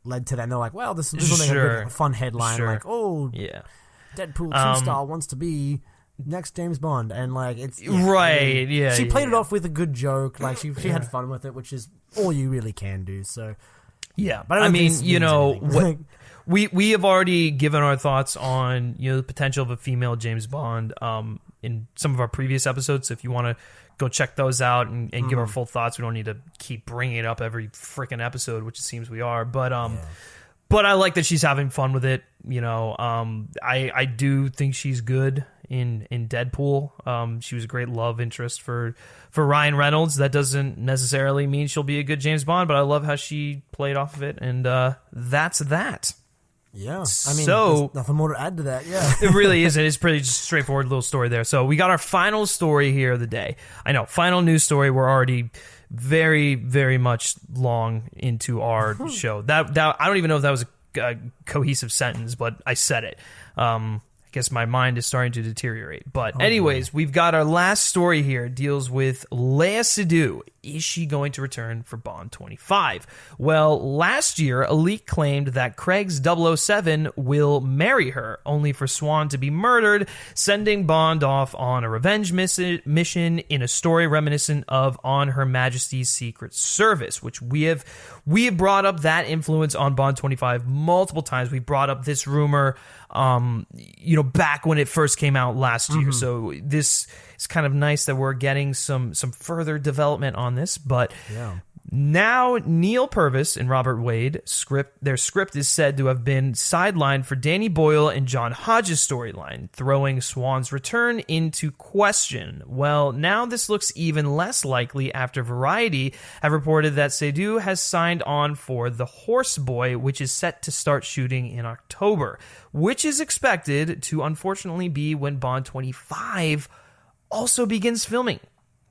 led to that. And they're like, well, this will make a fun headline. Like, Deadpool 2 wants to be next James Bond, and like it's right. She played it off with a good joke. Like she had fun with it, which is all you really can do. So but I mean, we have already given our thoughts on the potential of a female James Bond in some of our previous episodes. So if you want to go check those out and give our full thoughts, we don't need to keep bringing it up every freaking episode, which it seems we are. But I like that she's having fun with it. I do think she's good in Deadpool. She was a great love interest for Ryan Reynolds. That doesn't necessarily mean she'll be a good James Bond, but I love how she played off of it, and that's that. Yeah, I mean, there's nothing more to add to that, yeah. It really is. It's pretty straightforward little story there. So we got our final story here of the day. I know, final news story. We're already very, very much long into our show. That I don't even know if that was a cohesive sentence, but I said it. I guess my mind is starting to deteriorate. But anyways, we've got our last story here. It deals with Léa Seydoux. Is she going to return for Bond 25? Well, last year, a leak claimed that Craig's 007 will marry her, only for Swan to be murdered, sending Bond off on a revenge mission in a story reminiscent of On Her Majesty's Secret Service, which we have brought up that influence on Bond 25 multiple times. We brought up this rumor, back when it first came out last year. So this is kind of nice that we're getting some further development on this. But now Neil Purvis and Robert Wade their script is said to have been sidelined for Danny Boyle and John Hodges' storyline, throwing Swan's return into question. Well, now this looks even less likely after Variety have reported that Seydoux has signed on for The Horse Boy, which is set to start shooting in October, which is expected to unfortunately be when Bond 25 also begins filming.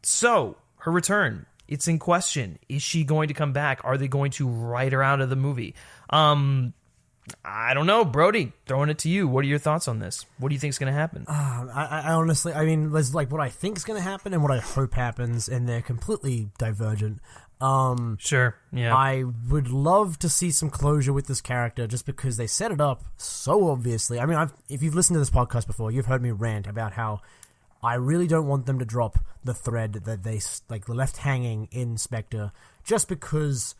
So, her return, it's in question. Is she going to come back? Are they going to write her out of the movie? I don't know. Brody, throwing it to you. What are your thoughts on this? What do you think is going to happen? I honestly, I mean, there's like what I think is going to happen and what I hope happens, and they're completely divergent. Sure, yeah. I would love to see some closure with this character just because they set it up so obviously. I mean, if you've listened to this podcast before, you've heard me rant about how I really don't want them to drop the thread that they left hanging in Spectre, just because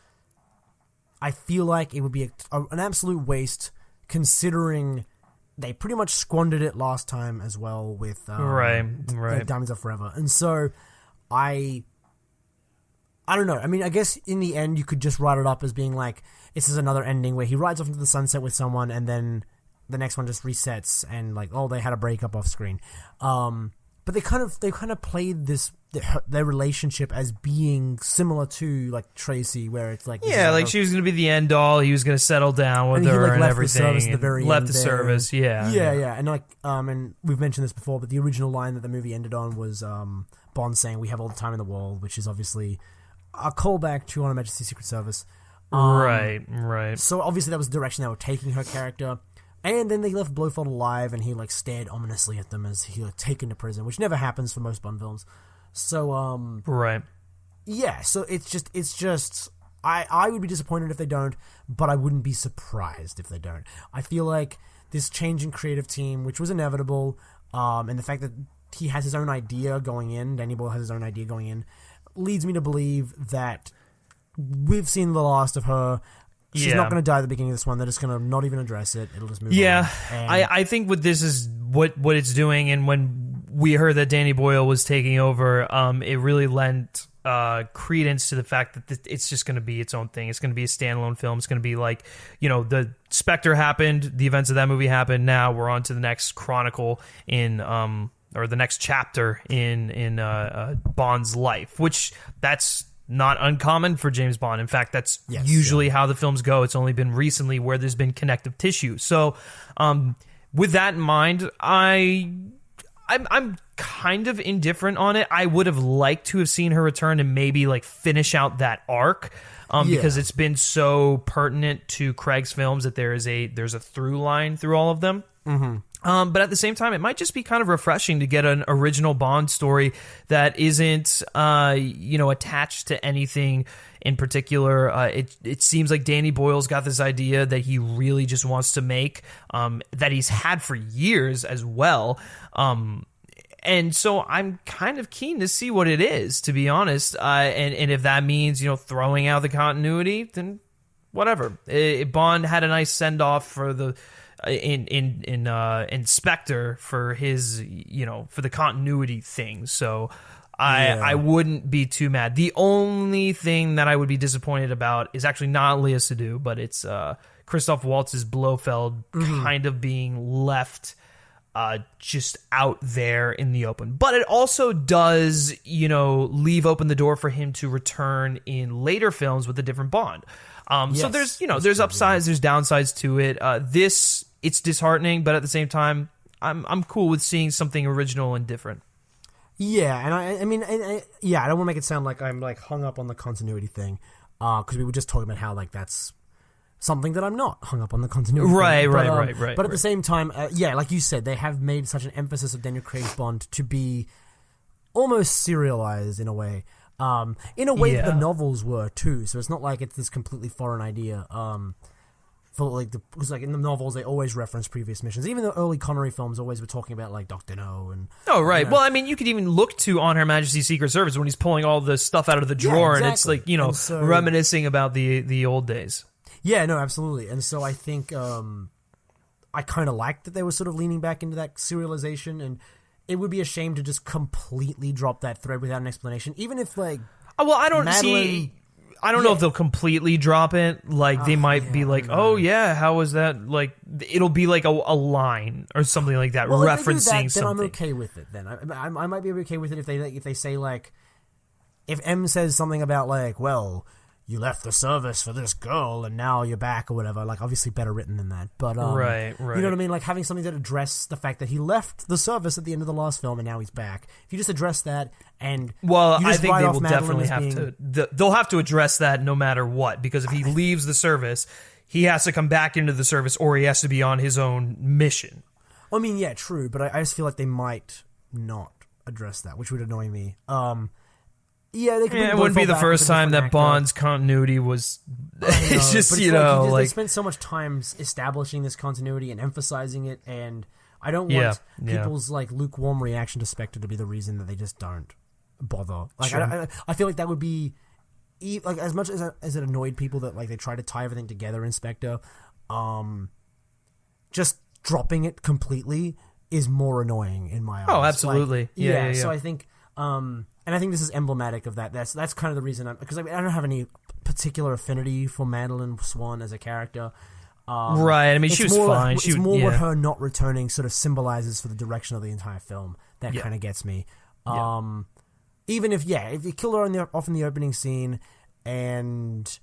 I feel like it would be an absolute waste, considering they pretty much squandered it last time as well with right. Diamonds Are Forever. And so I don't know. I mean, I guess in the end you could just write it up as being like, this is another ending where he rides off into the sunset with someone and then the next one just resets and like, oh, they had a breakup off screen. But they kind of played their relationship as being similar to like Tracy, where it's like she was going to be the end all. He was going to settle down with her and everything. The service at the very left end the service, yeah, and like and we've mentioned this before, but the original line that the movie ended on was Bond saying, "We have all the time in the world," which is obviously a callback to On Her Majesty's Secret Service. Right. So obviously that was the direction they were taking her character. And then they left Blofeld alive, and he like stared ominously at them as he was taken to prison, which never happens for most Bond films. So right, yeah. So it's just I would be disappointed if they don't, but I wouldn't be surprised if they don't. I feel like this change in creative team, which was inevitable, and the fact that he has his own idea going in, Danny Boyle has his own idea going in, leads me to believe that we've seen the last of her. She's not going to die at the beginning of this one. They're just going to not even address it. It'll just move on. Yeah, I think what this is, what it's doing, and when we heard that Danny Boyle was taking over, it really lent credence to the fact that it's just going to be its own thing. It's going to be a standalone film. It's going to be like, the Spectre happened, the events of that movie happened, now we're on to the next chronicle in... or the next chapter in Bond's life, which that's not uncommon for James Bond. In fact, that's usually how the films go. It's only been recently where there's been connective tissue. So, with that in mind, I'm kind of indifferent on it. I would have liked to have seen her return and maybe like finish out that arc, because it's been so pertinent to Craig's films that there's a through line through all of them. Mm-hmm. But at the same time, it might just be kind of refreshing to get an original Bond story that isn't, attached to anything in particular. It seems like Danny Boyle's got this idea that he really just wants to make, that he's had for years as well. And so I'm kind of keen to see what it is, to be honest. And if that means, throwing out the continuity, then whatever. Bond had a nice send off for the. In Spectre for his, for the continuity thing. So I wouldn't be too mad. The only thing that I would be disappointed about is actually not Léa Seydoux, but it's Christoph Waltz's Blofeld kind of being left just out there in the open. But it also does, leave open the door for him to return in later films with a different Bond. So there's upsides, there's downsides to it. It's disheartening, but at the same time, I'm cool with seeing something original and different. Yeah, and I don't want to make it sound like I'm like hung up on the continuity thing, because we were just talking about how like that's something that I'm not hung up on the continuity. Right. But at the same time, like you said, they have made such an emphasis of Daniel Craig's Bond to be almost serialized in a way that the novels were too. So it's not like it's this completely foreign idea. Because in the novels they always reference previous missions. Even the early Connery films always were talking about like Dr. No and. Oh right. Well, I mean, you could even look to On Her Majesty's Secret Service when he's pulling all the stuff out of the drawer, and it's like reminiscing about the old days. Yeah, no, absolutely. And so I think I kind of liked that they were sort of leaning back into that serialization, and it would be a shame to just completely drop that thread without an explanation, even if like. Well, I don't know if they'll completely drop it. Like they might be like, "Oh yeah, how was that?" Like it'll be like a line or something like that, referencing if they do that, something. Then I'm okay with it. Then I might be okay with it if they say like, if M says something about like, well, you left the service for this girl and now you're back or whatever. Like obviously better written than that, but right. You know what I mean? Like having something that address the fact that he left the service at the end of the last film and now he's back. If you just address that and I think they will definitely have to. They'll have to address that no matter what, because if he leaves the service, he has to come back into the service or he has to be on his own mission. I mean, yeah, true, but I just feel like they might not address that, which would annoy me. Yeah, it wouldn't be the first time that Bond's continuity was. It's just they spent so much time establishing this continuity and emphasizing it, and I don't want people's like lukewarm reaction to Spectre to be the reason that they just don't bother. Like I feel like that would be like as much as it annoyed people that like they try to tie everything together in Spectre, just dropping it completely is more annoying in my eyes. Oh, absolutely. Like, yeah. So I think. And I think this is emblematic of that. That's kind of the reason because I don't have any particular affinity for Madeline Swan as a character. Right. I mean, she was fine. It's more what her not returning sort of symbolizes for the direction of the entire film. That kind of gets me. Even if you kill her off in the opening scene, and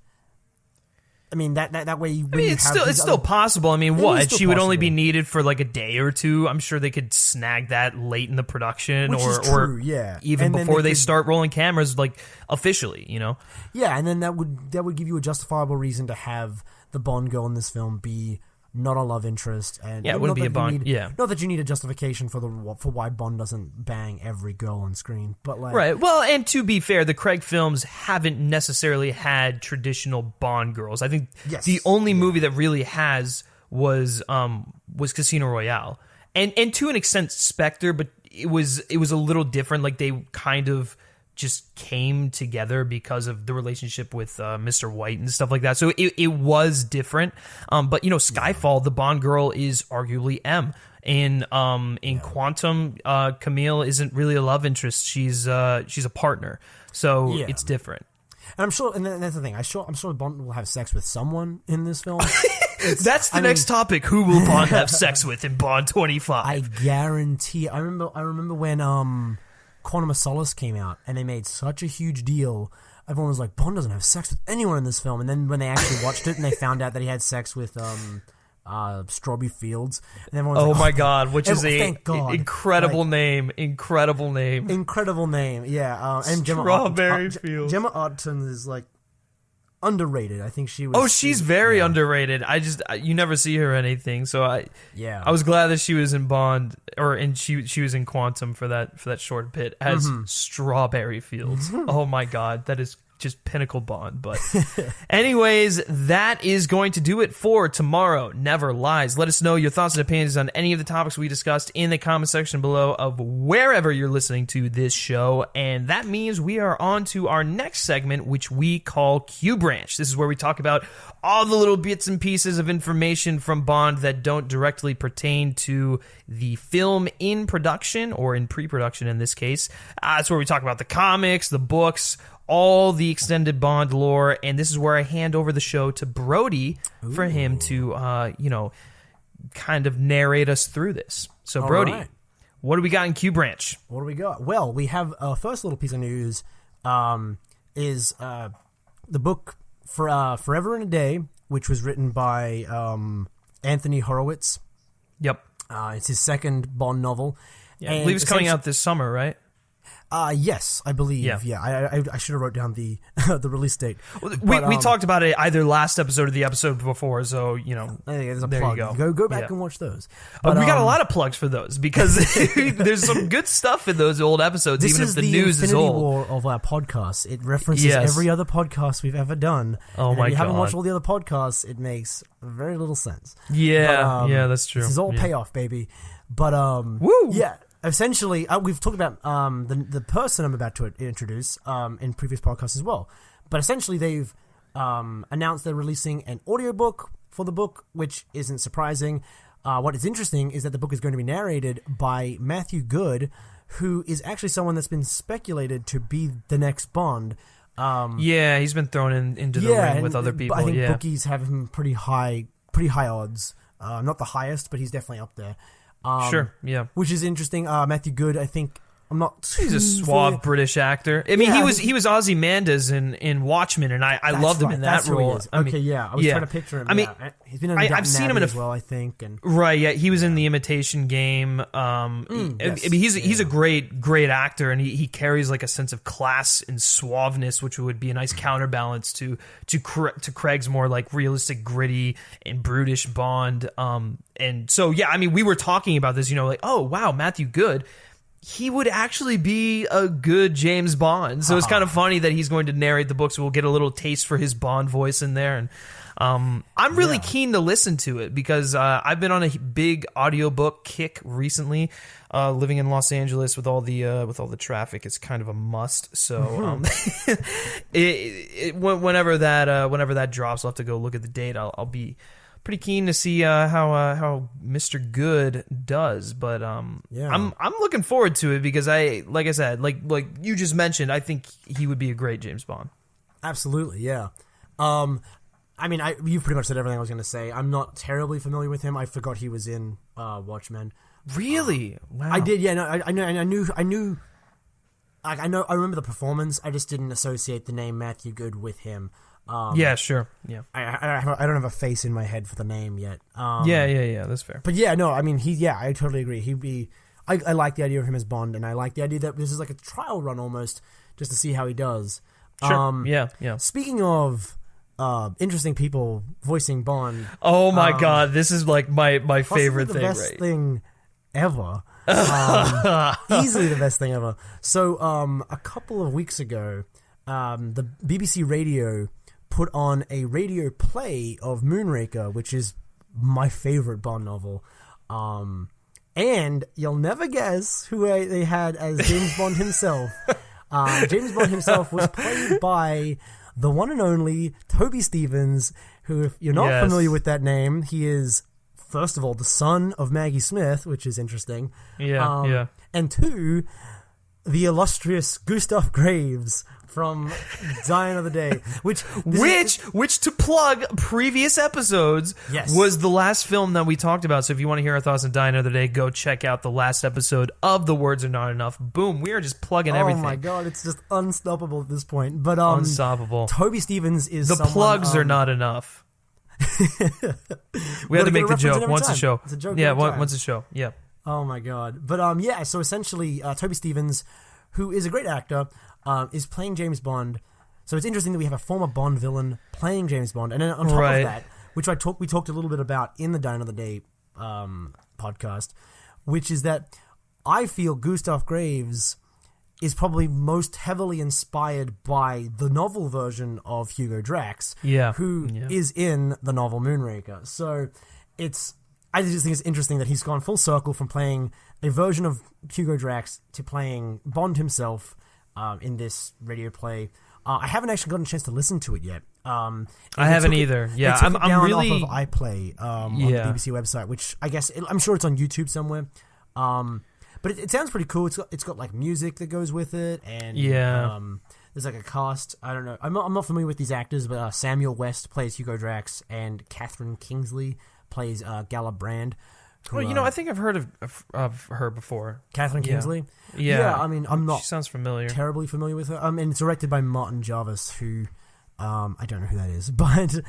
I mean that way. It's still possible. I mean, she would only be needed for like a day or two. I'm sure they could snag that late in the production, or even before they start rolling cameras, like officially, you know. Yeah, and then that would give you a justifiable reason to have the Bond girl in this film be not a love interest, and it wouldn't be a Bond. Not that you need a justification for why Bond doesn't bang every girl on screen, but like right. Well, and to be fair, the Craig films haven't necessarily had traditional Bond girls. I think the only movie that really has was Casino Royale, and to an extent Spectre, but it was a little different. Like they kind of just came together because of the relationship with Mr. White and stuff like that. So it was different. But Skyfall, the Bond girl is arguably M. In Quantum, Camille isn't really a love interest. She's a partner. So it's different. And I'm sure, and that's the thing. I'm sure Bond will have sex with someone in this film. That's the next topic. Who will Bond have sex with in Bond 25? I guarantee. I remember when Quantum of Solace came out, and they made such a huge deal. Everyone was like, Bond doesn't have sex with anyone in this film. And then when they actually watched it, and they found out that he had sex with Strawberry Fields, and everyone was my God, which is incredible name. Incredible name, yeah. And Strawberry Fields. Gemma Arterton is like underrated. I think she was. Oh, she's very underrated. You never see her or anything. So I was glad that she was in Bond, she was in Quantum for that short bit as Strawberry Fields. Oh my God, that is just pinnacle Bond. But anyways, that is going to do it for Tomorrow Never Lies. Let us know your thoughts and opinions on any of the topics we discussed in the comment section below of wherever you're listening to this show. And that means we are on to our next segment, which we call Q Branch. This is where we talk about all the little bits and pieces of information from Bond that don't directly pertain to the film in production, or in pre-production in this case. That's where we talk about the comics, the books, all the extended Bond lore, and this is where I hand over the show to Brody for him to, kind of narrate us through this. So, Brody, what do we got in Q Branch? What do we got? Well, we have our first little piece of news is the book for Forever and a Day, which was written by Anthony Horowitz. Yep. It's his second Bond novel. Yeah, I believe it's coming out this summer, right? Yes, I believe. Yeah. I should have wrote down the the release date. Well, we talked about it either last episode or the episode before, so there's a there plug. you go. Go back and watch those. But we got a lot of plugs for those because there's some good stuff in those old episodes, even if the news is old. War of our podcasts. It references every other podcast we've ever done. Oh and my god! If you haven't watched all the other podcasts, it makes very little sense. Yeah, that's true. This is all payoff, baby. But yeah. Essentially, we've talked about the person I'm about to introduce in previous podcasts as well. But essentially, they've announced they're releasing an audiobook for the book, which isn't surprising. What is interesting is that the book is going to be narrated by Matthew Goode, who is actually someone that's been speculated to be the next Bond. He's been thrown into the ring with other people. I think bookies have him pretty high odds. Not the highest, but he's definitely up there. Sure, yeah. Which is interesting. Matthew Goode, I think, he's a suave British actor. I mean, he was Ozymandias in Watchmen, and I loved him in that role. I was trying to picture him. He's been in I've seen him in as well, I think. And right, yeah, he was in The Imitation Game. He's a great actor, and he carries like a sense of class and suaveness, which would be a nice counterbalance to Craig's more like realistic, gritty and brutish Bond. And so we were talking about this, like, oh wow, Matthew Goode. He would actually be a good James Bond. So it's kind of funny that he's going to narrate the book, so we'll get a little taste for his Bond voice in there. And I'm really keen to listen to it because I've been on a big audiobook kick recently. Living in Los Angeles with all the traffic, it's kind of a must. So whenever that drops, I'll have to go look at the date. I'll be pretty keen to see how Mr. Goode does, but I'm looking forward to it because like I said, like you just mentioned, I think he would be a great James Bond. Absolutely, yeah. You pretty much said everything I was going to say. I'm not terribly familiar with him. I forgot he was in Watchmen. Really? Wow. I did. Yeah. No, I knew. I remember the performance. I just didn't associate the name Matthew Goode with him. Yeah, sure. Yeah, I don't have a face in my head for the name yet. Yeah, that's fair. But yeah, no, I mean, I totally agree. He'd be. I like the idea of him as Bond, and I like the idea that this is like a trial run almost, just to see how he does. Sure. Yeah. Speaking of interesting people voicing Bond. Oh my god, this is like my favorite thing. The best thing ever. Easily the best thing ever. So a couple of weeks ago, the BBC Radio put on a radio play of Moonraker, which is my favorite Bond novel. And you'll never guess who they had as James Bond himself. James Bond himself was played by the one and only Toby Stephens, who, if you're not familiar with that name, he is, first of all, the son of Maggie Smith, which is interesting. Yeah. And two, the illustrious Gustav Graves from Die Another Day, which to plug previous episodes was the last film that we talked about. So if you want to hear our thoughts on Die Another Day, go check out the last episode of The Words Are Not Enough. Boom, we are just plugging everything. Oh my god, it's just unstoppable at this point. But unstoppable. Toby Stephens is the plugs are not enough. We had to make the joke once a show. It's a joke. Yeah, once a show. Yeah. Oh my god. But so essentially, Toby Stephens, who is a great actor, is playing James Bond. So it's interesting that we have a former Bond villain playing James Bond, and then on top of that, which we talked a little bit about in the Die Another Day podcast, which is that I feel Gustav Graves is probably most heavily inspired by the novel version of Hugo Drax, who is in the novel Moonraker. So I just think it's interesting that he's gone full circle from playing a version of Hugo Drax to playing Bond himself in this radio play. I haven't actually gotten a chance to listen to it yet. I haven't either. Yeah, I'm really off of iPlay on the BBC website, which I guess I'm sure it's on YouTube somewhere. But it sounds pretty cool. It's got like music that goes with it, and there's like a cast. I don't know. I'm not familiar with these actors, but Samuel West plays Hugo Drax, and Catherine Kingsley plays Gala Brand. Who, I think I've heard of her before. Catherine Kingsley? Yeah. I mean, I'm not she sounds familiar. Terribly familiar with her. And it's directed by Martin Jarvis, who I don't know who that is, but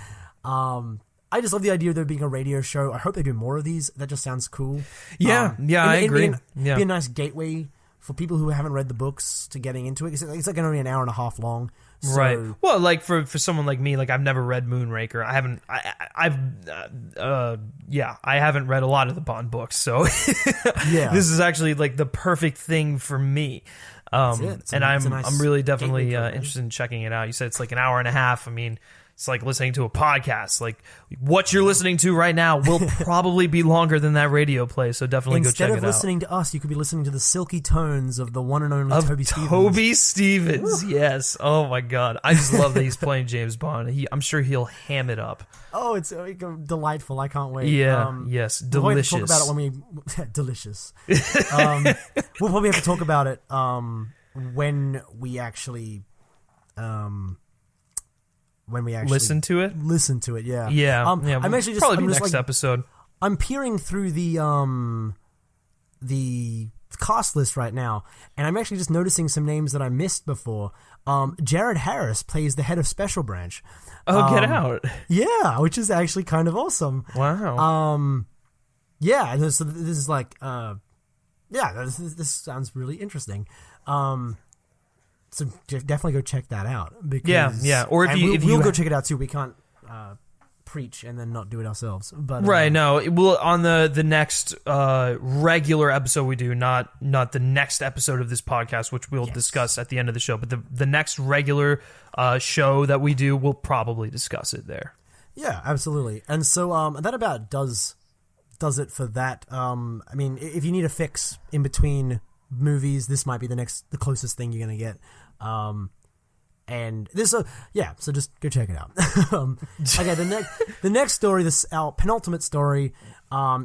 I just love the idea of there being a radio show. I hope they do more of these. That just sounds cool. Yeah, I agree. Be a nice gateway for people who haven't read the books to getting into it. It's like only an hour and a half long. So, right. Well, like for someone like me, like I've never read Moonraker. I haven't read a lot of the Bond books, so this is actually like the perfect thing for me. I'm really definitely interested in checking it out. You said it's like an hour and a half. I mean, it's like listening to a podcast. Like what you're listening to right now will probably be longer than that radio play. So definitely go check it out. Instead of listening to us, you could be listening to the silky tones of the one and only Toby Stevens. Toby Stevens, yes. Oh my God, I just love that he's playing James Bond. I'm sure he'll ham it up. Oh, it's delightly. I can't wait. Yeah, yes, delicious. We'll talk about it when we delicious. We'll probably have to talk about it when we actually listen to it. Listen to it, yeah. Yeah. I'm actually probably just next episode. I'm peering through the cast list right now, and I'm actually just noticing some names that I missed before. Jared Harris plays the head of Special Branch. Oh, get out! Yeah, which is actually kind of awesome. Wow. Yeah. So this is like, this sounds really interesting. So definitely go check that out. Because, or we'll go check it out too. We can't preach and then not do it ourselves. But right, no, we'll on the next regular episode we do, not the next episode of this podcast, which we'll discuss at the end of the show. But the next regular show that we do, we'll probably discuss it there. Yeah, absolutely. And so that about does it for that. I mean, if you need a fix in between movies, this might be the closest thing you're gonna get. And this, so just go check it out. Okay, the next story, our penultimate story,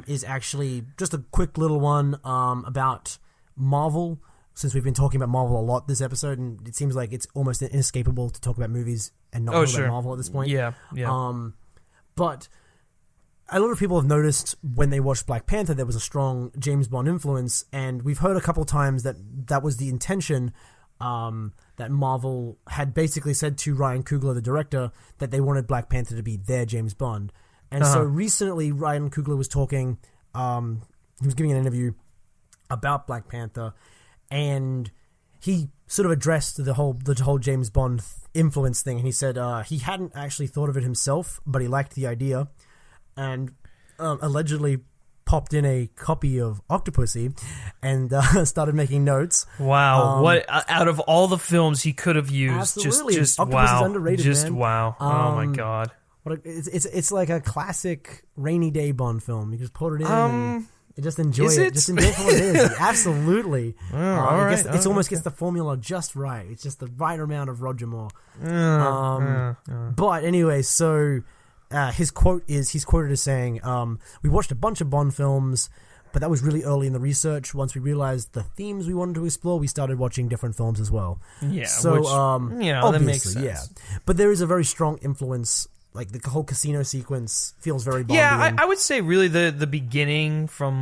is actually just a quick little one about Marvel. Since we've been talking about Marvel a lot this episode, and it seems like it's almost inescapable to talk about movies and not talk about Marvel at this point. Yeah. But a lot of people have noticed when they watched Black Panther, there was a strong James Bond influence, and we've heard a couple times that was the intention. That Marvel had basically said to Ryan Coogler, the director, that they wanted Black Panther to be their James Bond. And so recently, Ryan Coogler was talking, he was giving an interview about Black Panther, and he sort of addressed the whole James Bond influence thing, and he said he hadn't actually thought of it himself, but he liked the idea, and allegedly popped in a copy of Octopussy and started making notes. Wow. What out of all the films he could have used, absolutely. just Octopus wow. is underrated, just man. wow. Oh my God. It's like a classic rainy day Bond film. You just put it in and you just enjoy it. Just enjoy it for what it is. Absolutely. It almost gets the formula just right. It's just the right amount of Roger Moore. But anyway, so he's quoted as saying, we watched a bunch of Bond films, but that was really early in the research. Once we realized the themes we wanted to explore, we started watching different films as well. Yeah, so that makes sense. Yeah, but there is a very strong influence. Like the whole casino sequence feels very Bondian. Yeah, I would say really the beginning from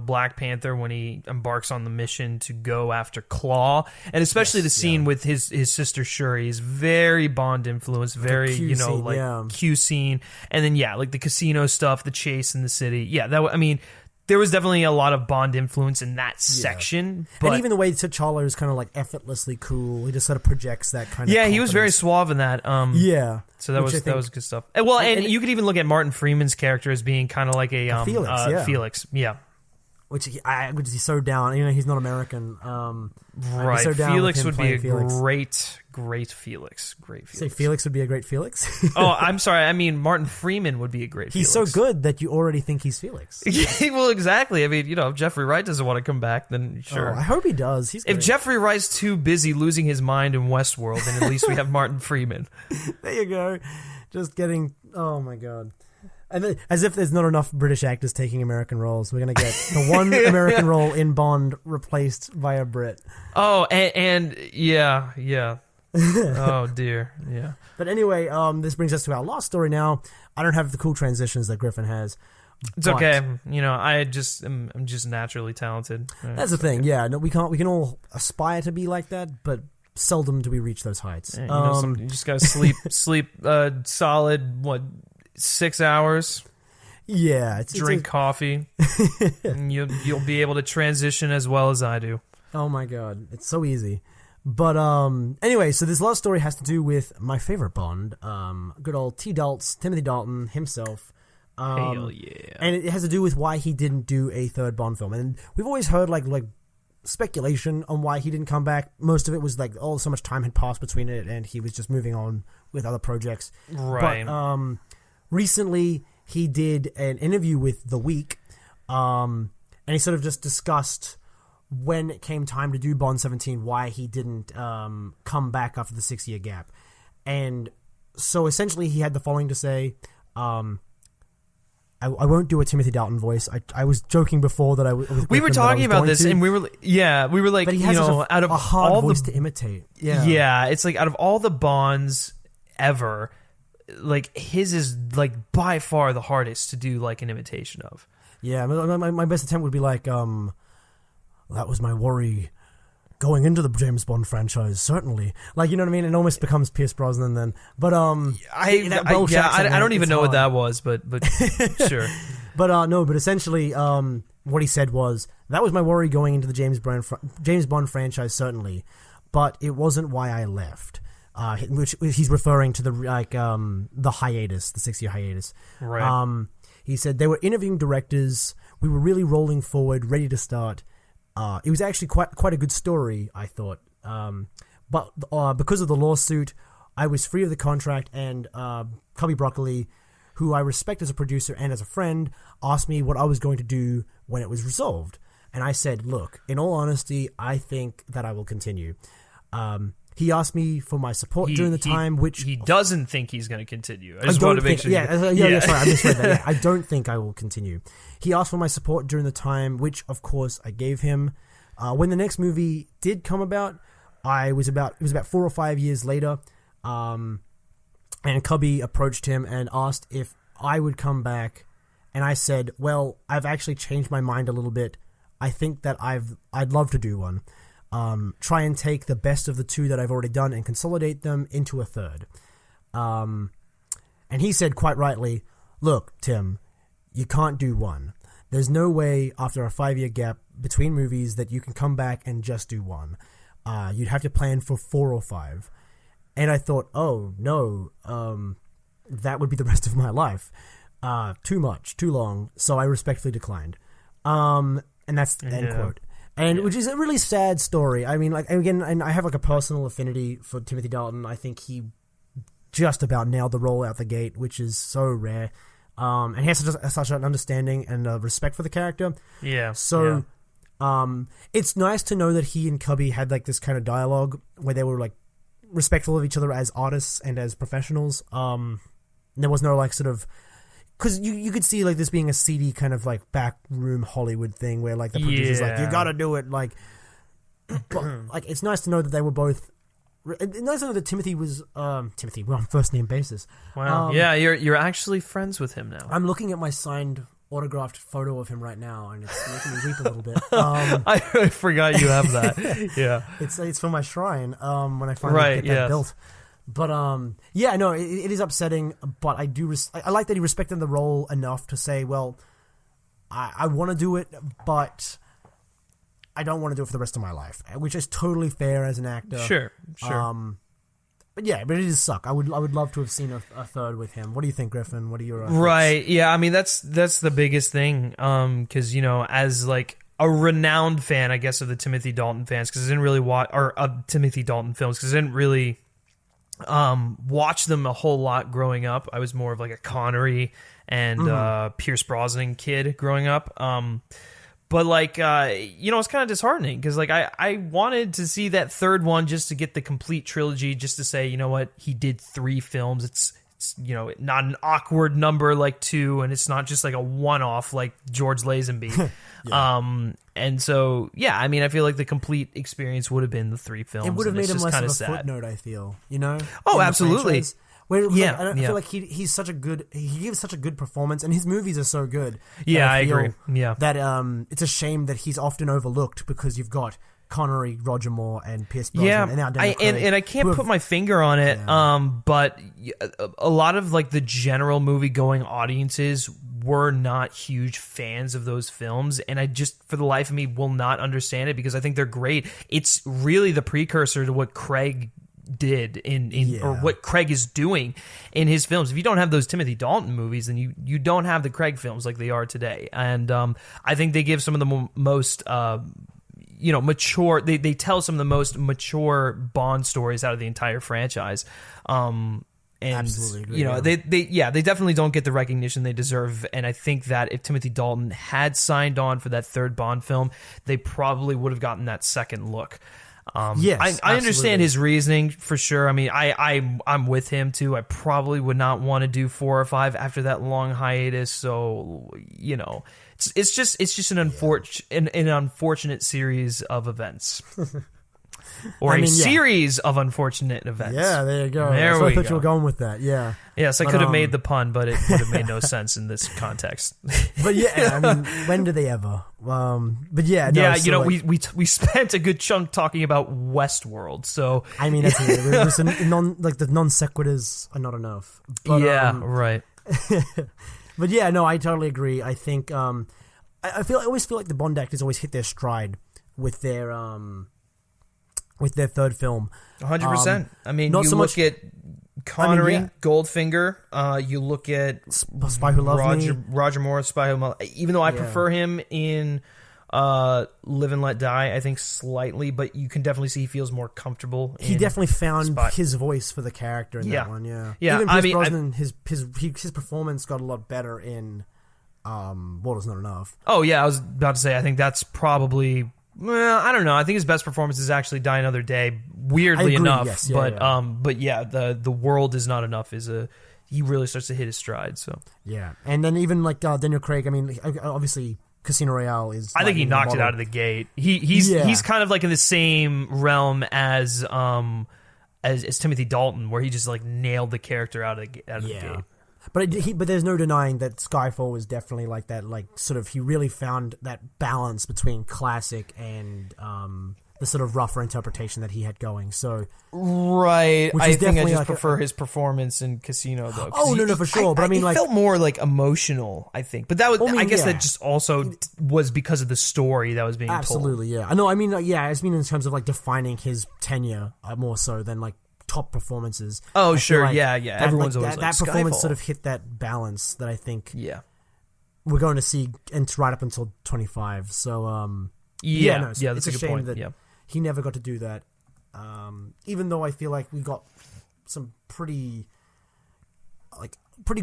Black Panther when he embarks on the mission to go after Claw, and especially the scene with his sister Shuri is very Bond influenced, very Q scene, and then like the casino stuff, the chase in the city. Yeah, there was definitely a lot of Bond influence in that section. But and even the way T'Challa is kind of like effortlessly cool. He just sort of projects that kind of confidence. He was very suave in that. So that was good stuff. And you could even look at Martin Freeman's character as being kind of like a Felix. Yeah. Which he's so down. He's not American. Right. So Felix would be a great Felix. Great Felix. Say Felix would be a great Felix? Oh, I'm sorry. I mean, Martin Freeman would be a great Felix. He's so good that you already think he's Felix. Well, exactly. I mean, if Jeffrey Wright doesn't want to come back, then sure. Oh, I hope he does. He's great. If Jeffrey Wright's too busy losing his mind in Westworld, then at least we have Martin Freeman. There you go. Just getting... Oh, my God. And as if there's not enough British actors taking American roles, we're going to get the one American role in Bond replaced by a Brit. Oh, and yeah. Oh, dear. Yeah. But anyway, this brings us to our last story now. I don't have the cool transitions that Griffin has. It's okay. I'm just naturally talented. That's the thing. Yeah, no, we can all aspire to be like that, but seldom do we reach those heights. Yeah, you just gotta sleep solid 6 hours. Yeah, drink coffee. And you'll be able to transition as well as I do. Oh my god, it's so easy. But anyway, so this last story has to do with my favorite Bond, good old Timothy Dalton himself. Hell yeah! And it has to do with why he didn't do a third Bond film. And we've always heard like speculation on why he didn't come back. Most of it was like, so much time had passed between it, and he was just moving on with other projects. Right. But recently he did an interview with The Week, and he sort of just discussed when it came time to do Bond 17, why he didn't come back after the 6-year gap. And so essentially he had the following to say. I won't do a Timothy Dalton voice. I was joking before that we were talking about this, and we were like, but he has out of a hard all voice to imitate. Yeah, it's like out of all the Bonds ever, like his is like by far the hardest to do like an imitation of. Yeah, my best attempt would be like, that was my worry going into the James Bond franchise, certainly. Like, you know what I mean? It almost becomes Pierce Brosnan then. But I don't even know what that was, but sure. But essentially, what he said was, that was my worry going into the James Bond franchise, certainly, but it wasn't why I left. Which he's referring to the hiatus, the 6-year hiatus. Right. He said they were interviewing directors. We were really rolling forward, ready to start. It was actually quite a good story, I thought. But because of the lawsuit, I was free of the contract, and Cubby Broccoli, who I respect as a producer and as a friend, asked me what I was going to do when it was resolved. And I said, look, in all honesty, I think that I will continue. He asked me for my support during the time, which... He doesn't think he's going to continue. I just want to make sure... Sorry, I misread that. Yeah, I don't think I will continue. He asked for my support during the time, which, of course, I gave him. When the next movie did come about, it was about 4 or 5 years later, and Cubby approached him and asked if I would come back, and I said, well, I've actually changed my mind a little bit. I think that I'd love to do one. Try and take the best of the two that I've already done and consolidate them into a third. And he said quite rightly, look, Tim, you can't do one. There's no way after a 5-year gap between movies that you can come back and just do one. You'd have to plan for 4 or 5. And I thought, oh, no, that would be the rest of my life. Too much, too long. So I respectfully declined. And that's the end quote. And which is a really sad story. I mean, like, again, and I have like a personal affinity for Timothy Dalton. I think he just about nailed the role out the gate, which is so rare. And he has such an understanding and respect for the character. Yeah. So, it's nice to know that he and Cubby had like this kind of dialogue where they were like respectful of each other as artists and as professionals. There was no like sort of... Because you could see like this being a seedy kind of like backroom Hollywood thing where like the producer's like, you gotta do it, like, but, like it's nice to know that they were both. It's nice to know that Timothy was Timothy. We're on first name basis. Wow. You're actually friends with him now. I'm looking at my signed autographed photo of him right now, and it's making me weep a little bit. I forgot you have that. Yeah, it's for my shrine. When I finally get that built. But it is upsetting. But I do. I like that he respected the role enough to say, "Well, I want to do it, but I don't want to do it for the rest of my life," which is totally fair as an actor. Sure. But it does suck. I would love to have seen a third with him. What do you think, Griffin? What are your right? Thoughts? Yeah, I mean that's the biggest thing. Because as like a renowned fan, I guess, of the Timothy Dalton fans, because I didn't really watch of Timothy Dalton films, because I didn't really watch them a whole lot growing up. I was more of like a Connery and Pierce Brosnan kid growing up. But like it's kind of disheartening because like I wanted to see that third one just to get the complete trilogy, just to say, you know what, he did 3 films. It's not an awkward number like 2, and it's not just like a one-off like George Lazenby. And so, I mean, I feel like the complete experience would have been the 3 films. It would have made him less of a sad footnote, I feel, you know? Oh, absolutely. I feel like he's such a good... He gives such a good performance, and his movies are so good. Yeah, I agree. Yeah. That it's a shame that he's often overlooked because you've got Connery, Roger Moore, and Pierce Brosnan. Yeah, and now Daniel Craig, and I can't put my finger on it, but a lot of like the general movie-going audiences were not huge fans of those films, and I just, for the life of me, will not understand it because I think they're great. It's really the precursor to what Craig did or what Craig is doing in his films. If you don't have those Timothy Dalton movies, then you don't have the Craig films like they are today. And I think they give some of the most mature. They tell some of the most mature Bond stories out of the entire franchise. And absolutely agree, they definitely don't get the recognition they deserve. And I think that if Timothy Dalton had signed on for that third Bond film, they probably would have gotten that second look. Yes, I understand his reasoning for sure. I mean, I'm with him too. I probably would not want to do 4 or 5 after that long hiatus. So it's just an unfortunate series of events. Or series of unfortunate events. Yeah, there you go. There I thought you were going with that. Yeah. Yes, I could have made the pun, but it would have made no sense in this context. But yeah, I mean, when do they ever? But yeah, no, yeah. so We spent a good chunk talking about Westworld. So I mean, that's it. There's the non sequiturs are not enough. But, right. But yeah, no, I totally agree. I think I always feel like the Bond actors always hit their stride with their third film. 100%. I mean, you look at Connery, Goldfinger. You look at Spy Who Loved Me. Roger Moore, Spy Who Loved Me. Even though I prefer him in Live and Let Die, I think slightly, but you can definitely see he feels more comfortable. He definitely found his voice for the character in that one. Yeah. Even Pierce Brosnan, his performance got a lot better in Water's Not Enough. Oh yeah, I was about to say. I think that's probably. Well, I don't know. I think his best performance is actually Die Another Day. Weirdly enough, yes. But the World Is Not Enough he really starts to hit his stride. So yeah, and then even like Daniel Craig. I mean, obviously Casino Royale is. I think he knocked it out of the gate. He's kind of like in the same realm as Timothy Dalton, where he just like nailed the character out of the gate. But there's no denying that Skyfall was definitely like that. Like sort of, he really found that balance between classic and the sort of rougher interpretation that he had going. So right, I think I just prefer his performance in Casino though. Oh no, for sure. But I mean, he felt more like emotional. I think, but that was I guess that just also was because of the story that was being told. Absolutely, yeah. I know. I mean, I mean in terms of like defining his tenure more so than like top performances. Oh, sure, yeah. Everyone's always like that Skyfall. Performance sort of hit that balance that I think we're going to see right up until 25. So that's a good shame point. That he never got to do that. Even though I feel like we got some pretty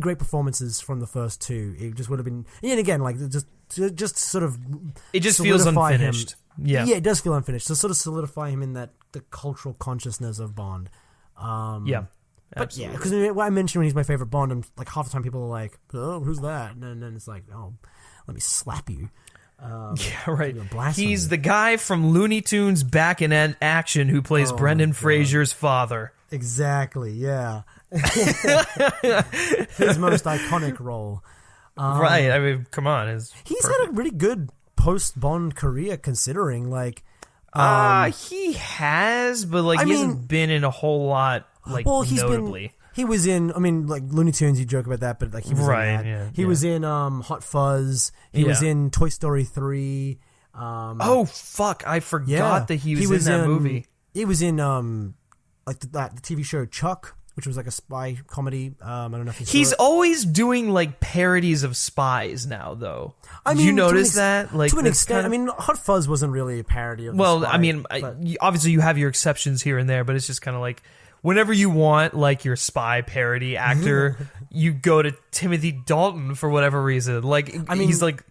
great performances from the first two, it just would have been. And again, like just sort of, it just feels unfinished. Yeah, it does feel unfinished. To sort of solidify him in the cultural consciousness of Bond. But yeah, because I mentioned when he's my favorite Bond, and like half the time people are like, "Oh, who's that?" And then it's like, "Oh, let me slap you." Right. He's the guy from Looney Tunes Back in Action who plays Brendan Fraser's father. Exactly. Yeah. His most iconic role. Right. I mean, come on. He's had a really good post-Bond career, considering like. He has, but like he hasn't been in a whole lot. Like, notably. He was in. I mean, like Looney Tunes. You joke about that, but like he was in that. Yeah, he was in Hot Fuzz. He was in Toy Story 3. Oh fuck! I forgot that he was in that movie. He was in like the TV show Chuck, which was like a spy comedy. I don't know if he's always doing like parodies of spies now, though. I mean, did you notice that? Like to an extent. I mean, Hot Fuzz wasn't really a parody of. Well, the spy, I mean, obviously you have your exceptions here and there, but it's just kind of like whenever you want like your spy parody actor, you go to Timothy Dalton for whatever reason. Like, I mean, he's like.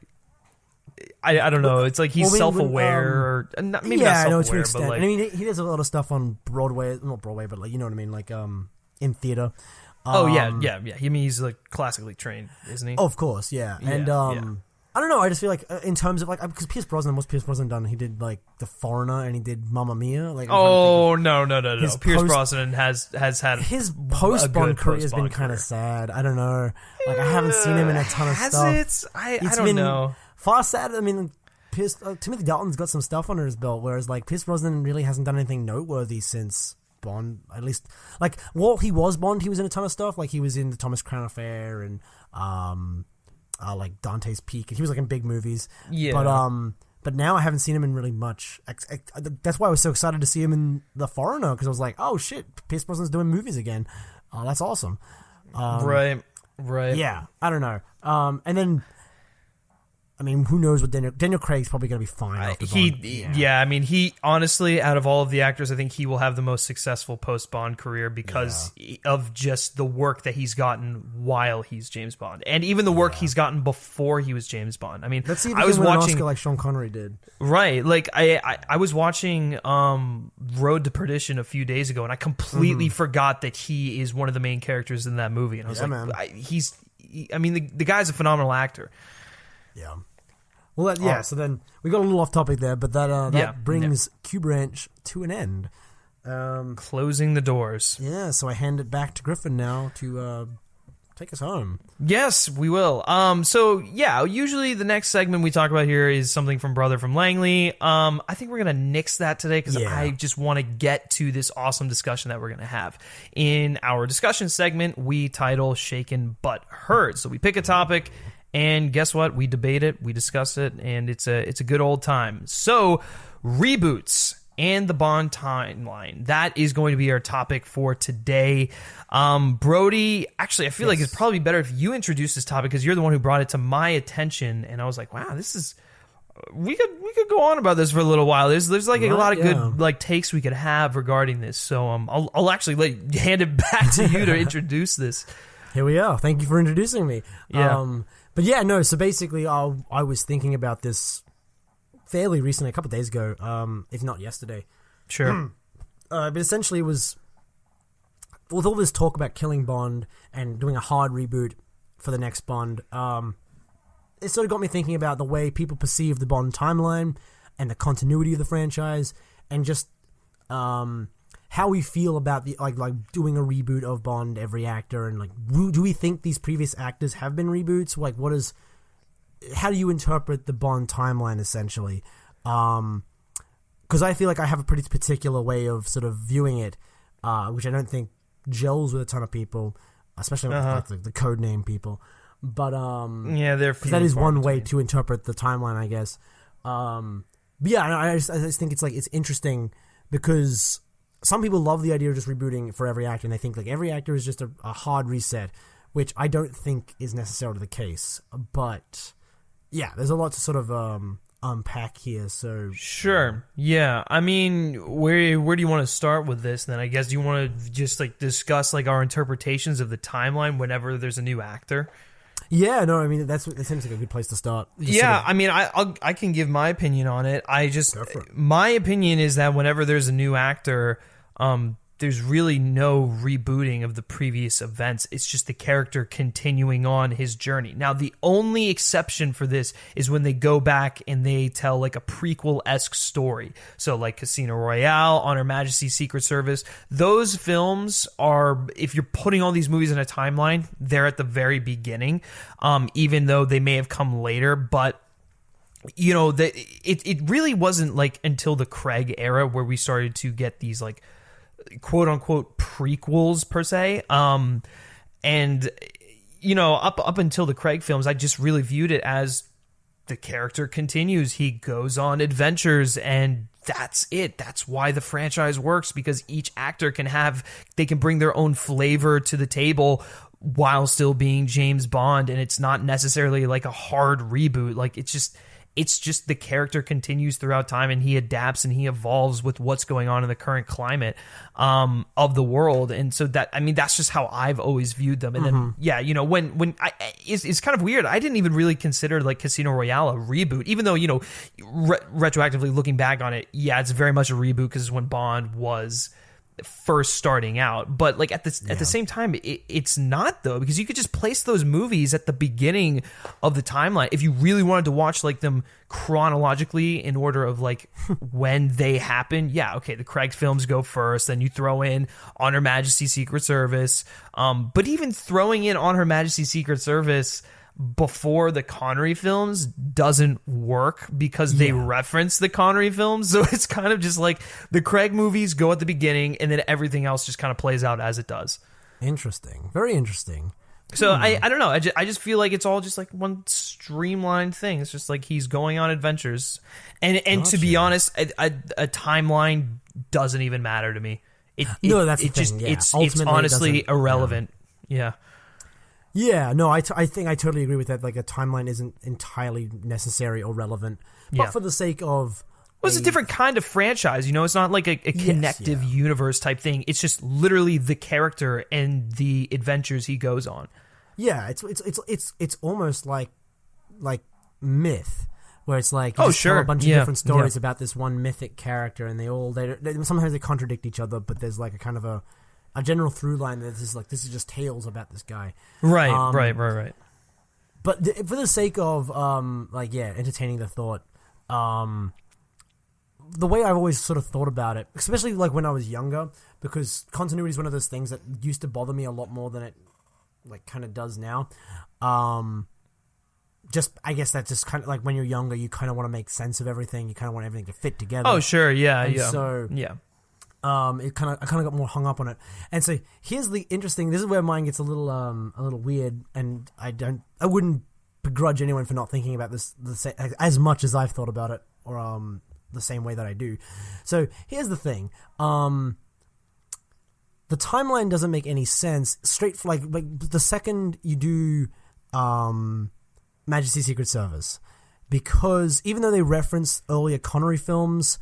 I don't know. It's like he's self-aware, or maybe not self-aware, but like I mean, he does a lot of stuff on Broadway, not Broadway, but like you know what I mean, like in theater. Yeah. I mean, he's like classically trained, isn't he? Oh, of course, yeah. And I don't know. I just feel like in terms of like because what's Pierce Brosnan done? He did like The Foreigner and he did Mamma Mia. Like no. Pierce Brosnan has had his post-Bond career has been kind of sad. I don't know. Like I haven't seen him in a ton of stuff. I don't know. Far sad. I mean, Timothy Dalton's got some stuff under his belt, whereas like Pierce Brosnan really hasn't done anything noteworthy since Bond. At least, like, while he was Bond, he was in a ton of stuff. Like, he was in the Thomas Crown Affair and like Dante's Peak. He was like in big movies. Yeah. But now I haven't seen him in really much. That's why I was so excited to see him in The Foreigner, because I was like, oh shit, Pierce Brosnan's doing movies again. That's awesome. Right. Yeah, I don't know. And then, I mean, who knows what Daniel Craig's probably going to be fine. I mean, he honestly, out of all of the actors, I think he will have the most successful post-Bond career because of just the work that he's gotten while he's James Bond, and even the work he's gotten before he was James Bond. I mean, let's see if I was watching an Oscar like Sean Connery did. Right, like I was watching Road to Perdition a few days ago, and I completely forgot that he is one of the main characters in that movie, and I was the guy's a phenomenal actor. Yeah. Well, so then we got a little off topic there, but that brings Q Branch to an end. Closing the doors. Yeah, so I hand it back to Griffin now to take us home. Yes, we will. Usually the next segment we talk about here is something from Brother from Langley. I think we're going to nix that today because I just want to get to this awesome discussion that we're going to have. In our discussion segment, we title Shaken But Heard. So we pick a topic, and guess what? We debate it, we discuss it, and it's a good old time. So, reboots and the Bond timeline. That is going to be our topic for today. Brody, actually, I feel like it's probably better if you introduce this topic because you're the one who brought it to my attention, and I was like, wow, this is... We could go on about this for a little while. There's like a lot of good like takes we could have regarding this. So I'll actually hand it back to you to introduce this. Here we are. Thank you for introducing me. Yeah. But yeah, no, so basically I was thinking about this fairly recently, a couple of days ago, if not yesterday. Sure. But essentially it was, with all this talk about killing Bond and doing a hard reboot for the next Bond, it sort of got me thinking about the way people perceive the Bond timeline and the continuity of the franchise and just how we feel about the like doing a reboot of Bond, every actor, and like do we think these previous actors have been reboots? Like, how do you interpret the Bond timeline essentially? Because I feel like I have a pretty particular way of sort of viewing it, which I don't think gels with a ton of people, especially with the codename people. But they're because that is one way to interpret the timeline, I guess. I just think it's interesting because some people love the idea of just rebooting for every actor, and they think like every actor is just a hard reset, which I don't think is necessarily the case. But yeah, there's a lot to sort of unpack here. So sure, yeah. I mean, where do you want to start with this? Then I guess do you want to just like discuss like our interpretations of the timeline whenever there's a new actor? Yeah, no, I mean that seems like a good place to start. I mean, I can give my opinion on it. My opinion is that whenever there's a new actor, there's really no rebooting of the previous events. It's just the character continuing on his journey. Now, the only exception for this is when they go back and they tell like a prequel-esque story. So like Casino Royale, On Her Majesty's Secret Service. Those films are, if you're putting all these movies in a timeline, they're at the very beginning, even though they may have come later. But you know, it really wasn't like until the Craig era where we started to get these like quote unquote prequels per se. And you know, up until the Craig films, I just really viewed it as the character continues. He goes on adventures and that's it. That's why the franchise works, because each actor they can bring their own flavor to the table while still being James Bond. And it's not necessarily like a hard reboot. Like it's just the character continues throughout time and he adapts and he evolves with what's going on in the current climate of the world. And so that's just how I've always viewed them. And then, you know, it's kind of weird. I didn't even really consider like Casino Royale a reboot, even though, you know, retroactively looking back on it, yeah, it's very much a reboot because it's when Bond was first starting out. But like at the same time, it's not though, because you could just place those movies at the beginning of the timeline if you really wanted to watch like them chronologically in order of like when they happen. Yeah, okay, the Craig films go first, then you throw in On Her Majesty's Secret Service. But even throwing in On Her Majesty's Secret Service before the Connery films doesn't work because they reference the Connery films. So it's kind of just like the Craig movies go at the beginning and then everything else just kind of plays out as it does. Interesting. Very interesting. So I don't know. I just feel like it's all just like one streamlined thing. It's just like he's going on adventures. And to be honest, a timeline doesn't even matter to me. That's the thing. It's honestly irrelevant. Yeah. Yeah, no, I think I totally agree with that. Like, a timeline isn't entirely necessary or relevant. But for the sake of... Well, it's a different kind of franchise, you know? It's not like a connective universe type thing. It's just literally the character and the adventures he goes on. Yeah, it's almost like myth, where it's like you tell a bunch of different stories about this one mythic character, and sometimes they contradict each other, but there's like a kind of a general through line that is like, this is just tales about this guy. Right. But for the sake of entertaining the thought, the way I've always sort of thought about it, especially like when I was younger, because continuity is one of those things that used to bother me a lot more than it like kind of does now. I guess that's just kind of like when you're younger, you kind of want to make sense of everything. You kind of want everything to fit together. Oh, sure. Yeah. So I kind of got more hung up on it. And so here's the interesting. This is where mine gets a little weird, and I wouldn't begrudge anyone for not thinking about this as much as I've thought about it, or the same way that I do. So here's the thing. The timeline doesn't make any sense. Like the second you do Majesty's Secret Service, because even though they reference earlier Connery films,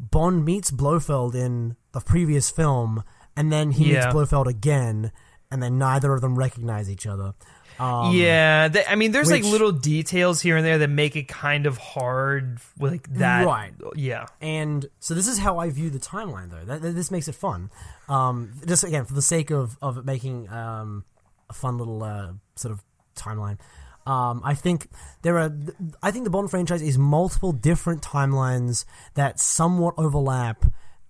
Bond meets Blofeld in the previous film, and then he meets Blofeld again, and then neither of them recognize each other. There's like little details here and there that make it kind of hard, like that. Right. Yeah. And so this is how I view the timeline, though. This makes it fun. Just again, for the sake of it making a fun little sort of timeline. I think the Bond franchise is multiple different timelines that somewhat overlap.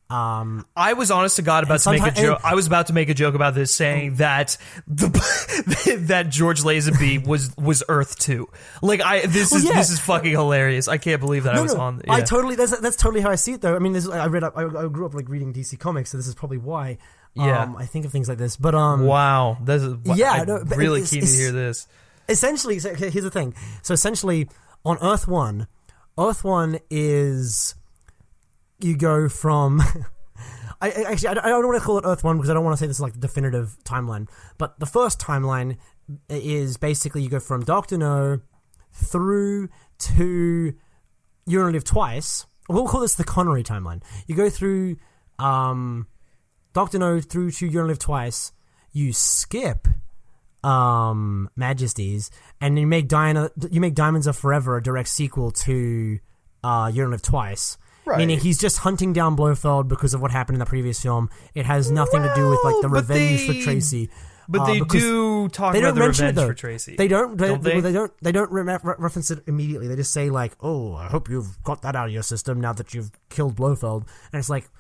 I was honest to God about to make a joke. I was about to make a joke about this, saying that that George Lazenby was Earth 2. Like this is fucking hilarious. I can't believe that I was on. Yeah. That's totally how I see it, though. I mean, I grew up like reading DC Comics, so this is probably why. I think of things like this. But wow, I'm really keen to hear this. Essentially, so here's the thing. So essentially, on Earth 1 is... You go from... I don't want to call it Earth 1 because I don't want to say this is like the definitive timeline. But the first timeline is basically you go from Dr. No through to You Only Live Twice. We'll call this the Connery timeline. You go through Dr. No through to You Only Live Twice. You skip Majesty's, and you make Diamonds Are Forever a direct sequel to You Only Live Twice. Right. Meaning he's just hunting down Blofeld because of what happened in the previous film. It has nothing to do with like the revenge for Tracy. But they do talk about the revenge for Tracy. They don't reference it immediately. They just say like, "Oh, I hope you've got that out of your system now that you've killed Blofeld." And it's like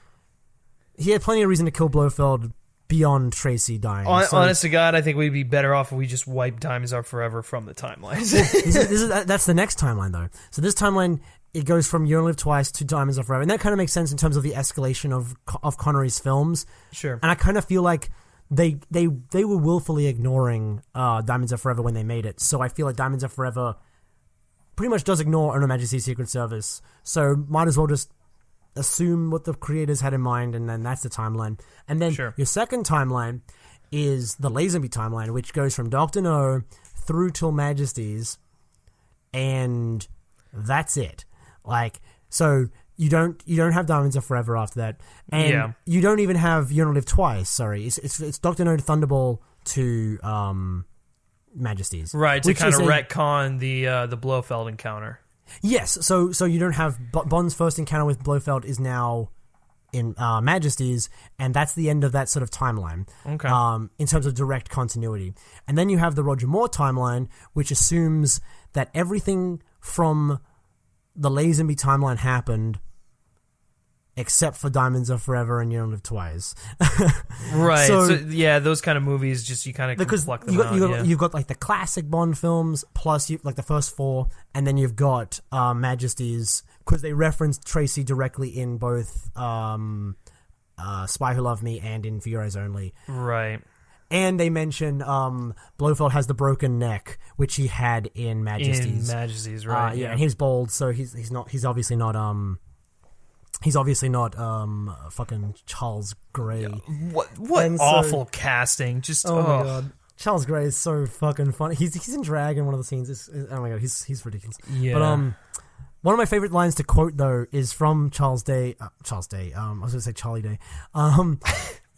he had plenty of reason to kill Blofeld beyond Tracy dying. Honest to God, I think we'd be better off if we just wiped Diamonds Are Forever from the timelines. That's the next timeline, though. So this timeline, it goes from You Only Live Twice to Diamonds Are Forever. And that kind of makes sense in terms of the escalation of Connery's films. Sure. And I kind of feel like they were willfully ignoring Diamonds Are Forever when they made it. So I feel like Diamonds Are Forever pretty much does ignore Her Majesty's Secret Service. So might as well just assume what the creators had in mind, and then that's the timeline. And then your second timeline is the Lazenby timeline, which goes from Dr. No through till Majesty's, and that's it. Like, so you don't have Diamonds Are Forever after that, and you don't even have You Only Live Twice. Sorry, it's Dr. No to Thunderball to Majesty's, right? To kind of retcon the Blofeld encounter. Yes, so you don't have Bond's first encounter with Blofeld is now in Majesty's, and that's the end of that sort of timeline. Okay. In terms of direct continuity, and then you have the Roger Moore timeline, which assumes that everything from the Lazenby timeline happened except for Diamonds Are Forever and You Don't Live Twice. Right. So yeah, those kind of movies, just you kind of because pluck them you've got like the classic Bond films plus you like the first 4, and then you've got Majesties, because they reference Tracy directly in both Spy Who Loved Me and in For Your Eyes Only. Right. And they mention Blofeld has the broken neck, which he had in Majesties. In Majesties, right? Yeah, and he's bald, so he's obviously not fucking Charles Gray. Yeah. What awful casting! Just my god, Charles Gray is so fucking funny. He's in drag in one of the scenes. Oh my god, he's ridiculous. Yeah. But one of my favorite lines to quote though is from Charles Day. I was going to say Charlie Day.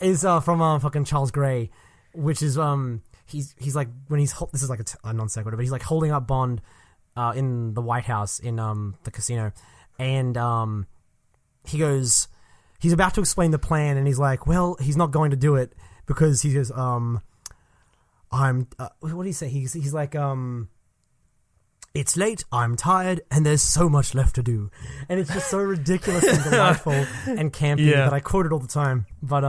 Is from fucking Charles Gray, which is he's like when he's this is like a non sequitur, but he's like holding up Bond in the White House in the casino, and he goes, he's about to explain the plan, and he's like, well, he's not going to do it because he goes, what do you say? He's like, it's late, I'm tired, and there's so much left to do. And it's just so ridiculous and delightful and campy that I quote it all the time. But,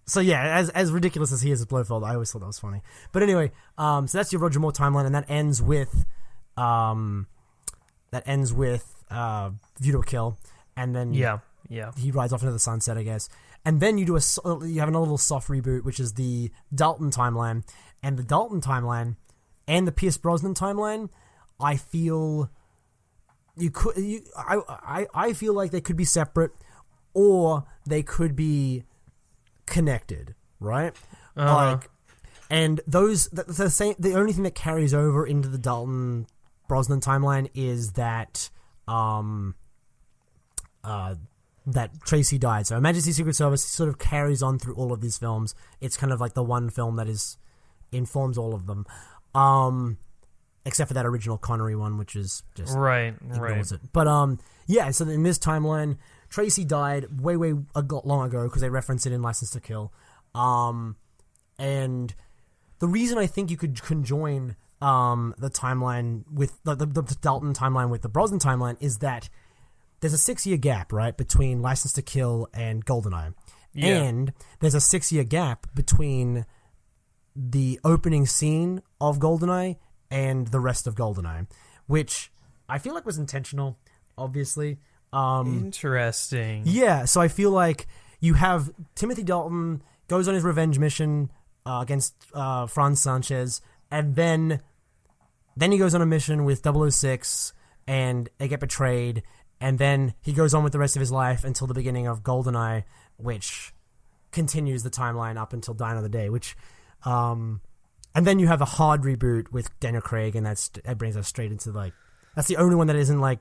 so yeah, as ridiculous as he is as Blofeld, I always thought that was funny. But anyway, so that's your Roger Moore timeline, and that ends with View to a Kill. And then he rides off into the sunset, I guess. And then you have another little soft reboot, which is the Dalton timeline. And the Dalton timeline and the Pierce Brosnan timeline, I feel I feel like they could be separate, or they could be connected, right? Like, and those the same. The only thing that carries over into the Dalton Brosnan timeline is that that Tracy died. So Her Majesty's Secret Service sort of carries on through all of these films. It's kind of like the one film that informs all of them. Except for that original Connery one, which is just ignores it. But so in this timeline, Tracy died way long ago because they reference it in License to Kill. And the reason I think you could conjoin the timeline with the Dalton timeline with the Brosnan timeline is that there's a 6-year gap, right, between License to Kill and GoldenEye. Yeah. And there's a 6-year gap between the opening scene of GoldenEye and the rest of GoldenEye, which I feel like was intentional, obviously. Interesting. Yeah, so I feel like you have Timothy Dalton goes on his revenge mission against Franz Sanchez, and then he goes on a mission with 006, and they get betrayed, and then he goes on with the rest of his life until the beginning of GoldenEye, which continues the timeline up until Die Another Day, which... and then you have a hard reboot with Daniel Craig, and that brings us straight into, like... That's the only one that isn't, like...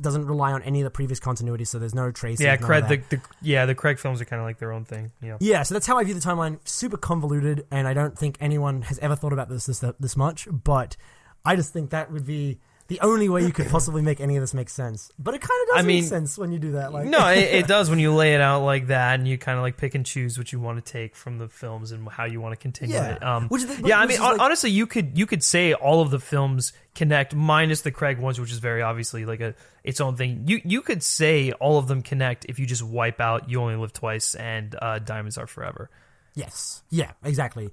Doesn't rely on any of the previous continuity, so there's no traces. Yeah, the Craig films are kind of like their own thing. Yeah, so that's how I view the timeline. Super convoluted, and I don't think anyone has ever thought about this much, but I just think that would be... the only way you could possibly make any of this make sense. But it kind of does make sense when you do that. Like, no, it does when you lay it out like that, and you kind of like pick and choose what you want to take from the films and how you want to continue it. Honestly, you could say all of the films connect, minus the Craig ones, which is very obviously like its own thing. You could say all of them connect if you just wipe out You Only Live Twice and Diamonds Are Forever. Yes. Yeah, exactly.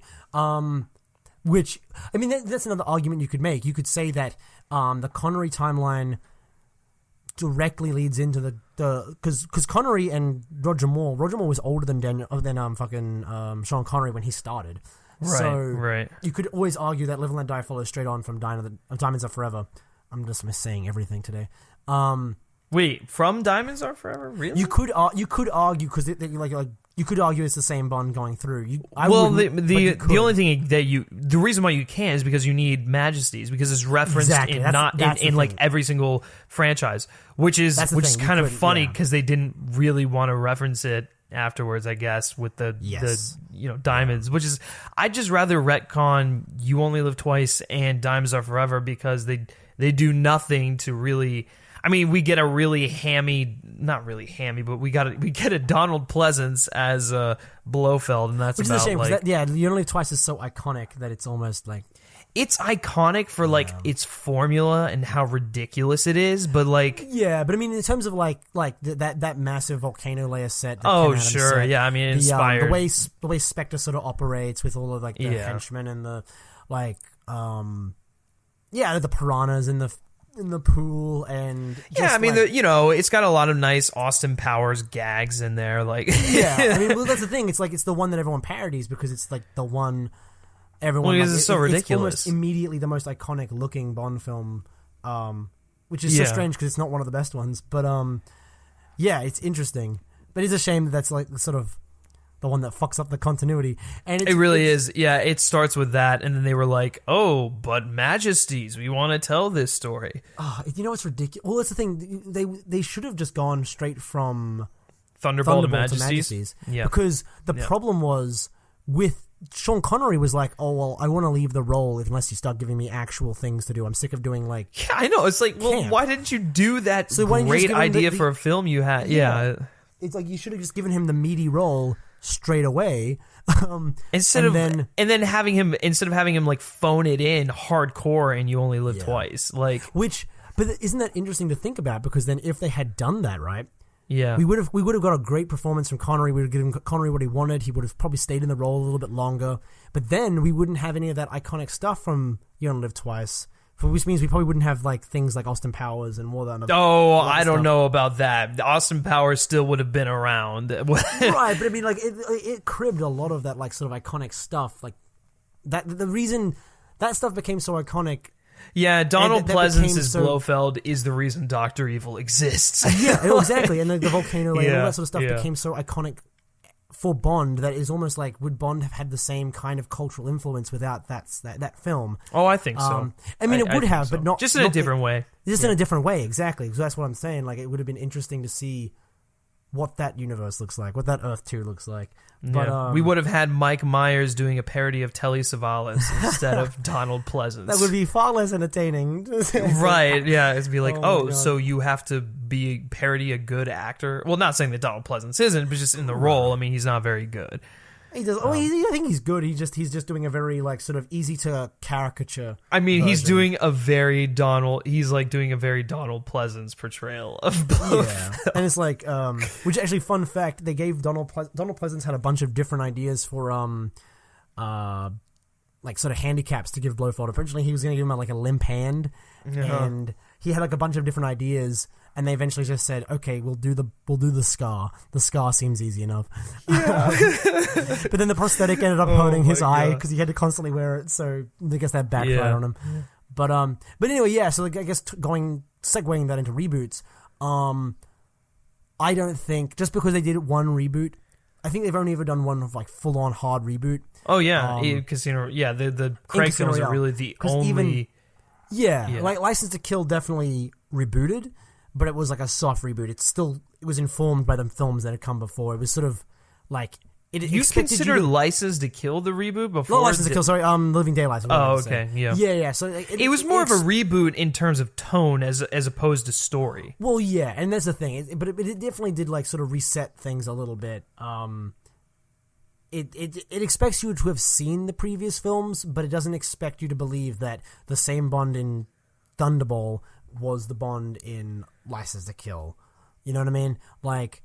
Which, I mean, that's another argument you could make. You could say that the Connery timeline directly leads into the because Connery and Roger Moore was older than Sean Connery when he started. Right. You could always argue that Live and Let Die follows straight on from Diamonds Are Forever. I'm just saying everything today. Wait, from Diamonds Are Forever? Really? You could argue because you could argue it's the same Bond going through. The only thing the reason why you can't is because you need Majesties, because it's referenced in like every single franchise, which is kind of funny because they didn't really want to reference it afterwards, I guess, with the Diamonds, which is I'd just rather retcon You Only Live Twice and Diamonds Are Forever because they do nothing to really. I mean, we get a really not really hammy, but we get a Donald Pleasance as Blofeld, and that's which about is a shame. like You Only Live Twice is so iconic that it's almost like it's iconic for like its formula and how ridiculous it is, but like but I mean in terms of like that massive volcano layer set. Oh sure, set, I mean inspired the way Spectre sort of operates with all of like the henchmen and the like the piranhas in the pool and I mean like, it's got a lot of nice Austin Powers gags in there, like I mean that's the thing. It's like it's the one that everyone parodies because it's like the one. Everyone because it's so ridiculous. It's almost immediately the most iconic looking Bond film, which is so strange because it's not one of the best ones. But it's interesting. But it's a shame that's like sort of the one that fucks up the continuity. And it really is. Yeah, it starts with that, and then they were like, "Oh, but Majesties, we want to tell this story." You know what's ridiculous? Well, that's the thing. They should have just gone straight from Thunderbolt to Majesties. Yeah, because the problem was with. Sean Connery was like, "Oh well, I want to leave the role unless you start giving me actual things to do. I'm sick of doing like." Yeah, I know. It's like, well, why didn't you do that great idea for a film you had? Yeah, it's like you should have just given him the meaty role straight away. Instead of having him like phone it in hardcore and you only live twice, like But isn't that interesting to think about? Because then if they had done that right. Yeah, we would have got a great performance from Connery. We would have given Connery what he wanted. He would have probably stayed in the role a little bit longer. But then we wouldn't have any of that iconic stuff from You Only Live Twice, which means we probably wouldn't have like things like Austin Powers and more than. I don't know about that. Austin Powers still would have been around, right? But I mean, like it cribbed a lot of that like sort of iconic stuff. Like that the reason that stuff became so iconic. Yeah, Donald Pleasance's Blofeld is the reason Dr. Evil exists. Yeah, exactly. And the volcano and all that sort of stuff became so iconic for Bond that is almost like, would Bond have had the same kind of cultural influence without that film? Oh, I think so. I mean, it would have, but not... Just in a different way. Just in a different way, exactly. So that's what I'm saying. Like, it would have been interesting to see what that universe looks like, what that Earth 2 looks like. But we would have had Mike Myers doing a parody of Telly Savalas instead of Donald Pleasance. That would be far less entertaining. Right, yeah. It'd be like, so you have to parody a good actor? Well, not saying that Donald Pleasance isn't, but just in the role, I mean, he's not very good. He does. I think he's good. He's just doing a very like sort of easy to caricature. I mean, version. He's doing a very Donald Pleasance portrayal of both. Yeah, and it's like, which actually, fun fact, they gave Donald Pleasance had a bunch of different ideas for like sort of handicaps to give Blofeld. Originally, he was going to give him like a limp hand, and he had like a bunch of different ideas. And they eventually just said, "Okay, we'll do the scar. The scar seems easy enough." Yeah. But then the prosthetic ended up hurting his eye because he had to constantly wear it. So I guess that backfired on him. But anyway, yeah. So like, I guess segueing that into reboots. I don't think just because they did one reboot, I think they've only ever done one of like full on hard reboot. Oh yeah, Casino. Yeah, the Craig films are really the only. Like License to Kill definitely rebooted. But it was like a soft reboot. It was informed by the films that had come before. It was sort of like you consider License to Kill the reboot before? Not License to Kill. Sorry, Living Daylights. Oh, okay, yeah. So it was more of a reboot in terms of tone as opposed to story. Well, yeah, and that's the thing. But it definitely did like sort of reset things a little bit. It expects you to have seen the previous films, but it doesn't expect you to believe that the same Bond in Thunderball was the Bond in License to Kill. You know what I mean? Like,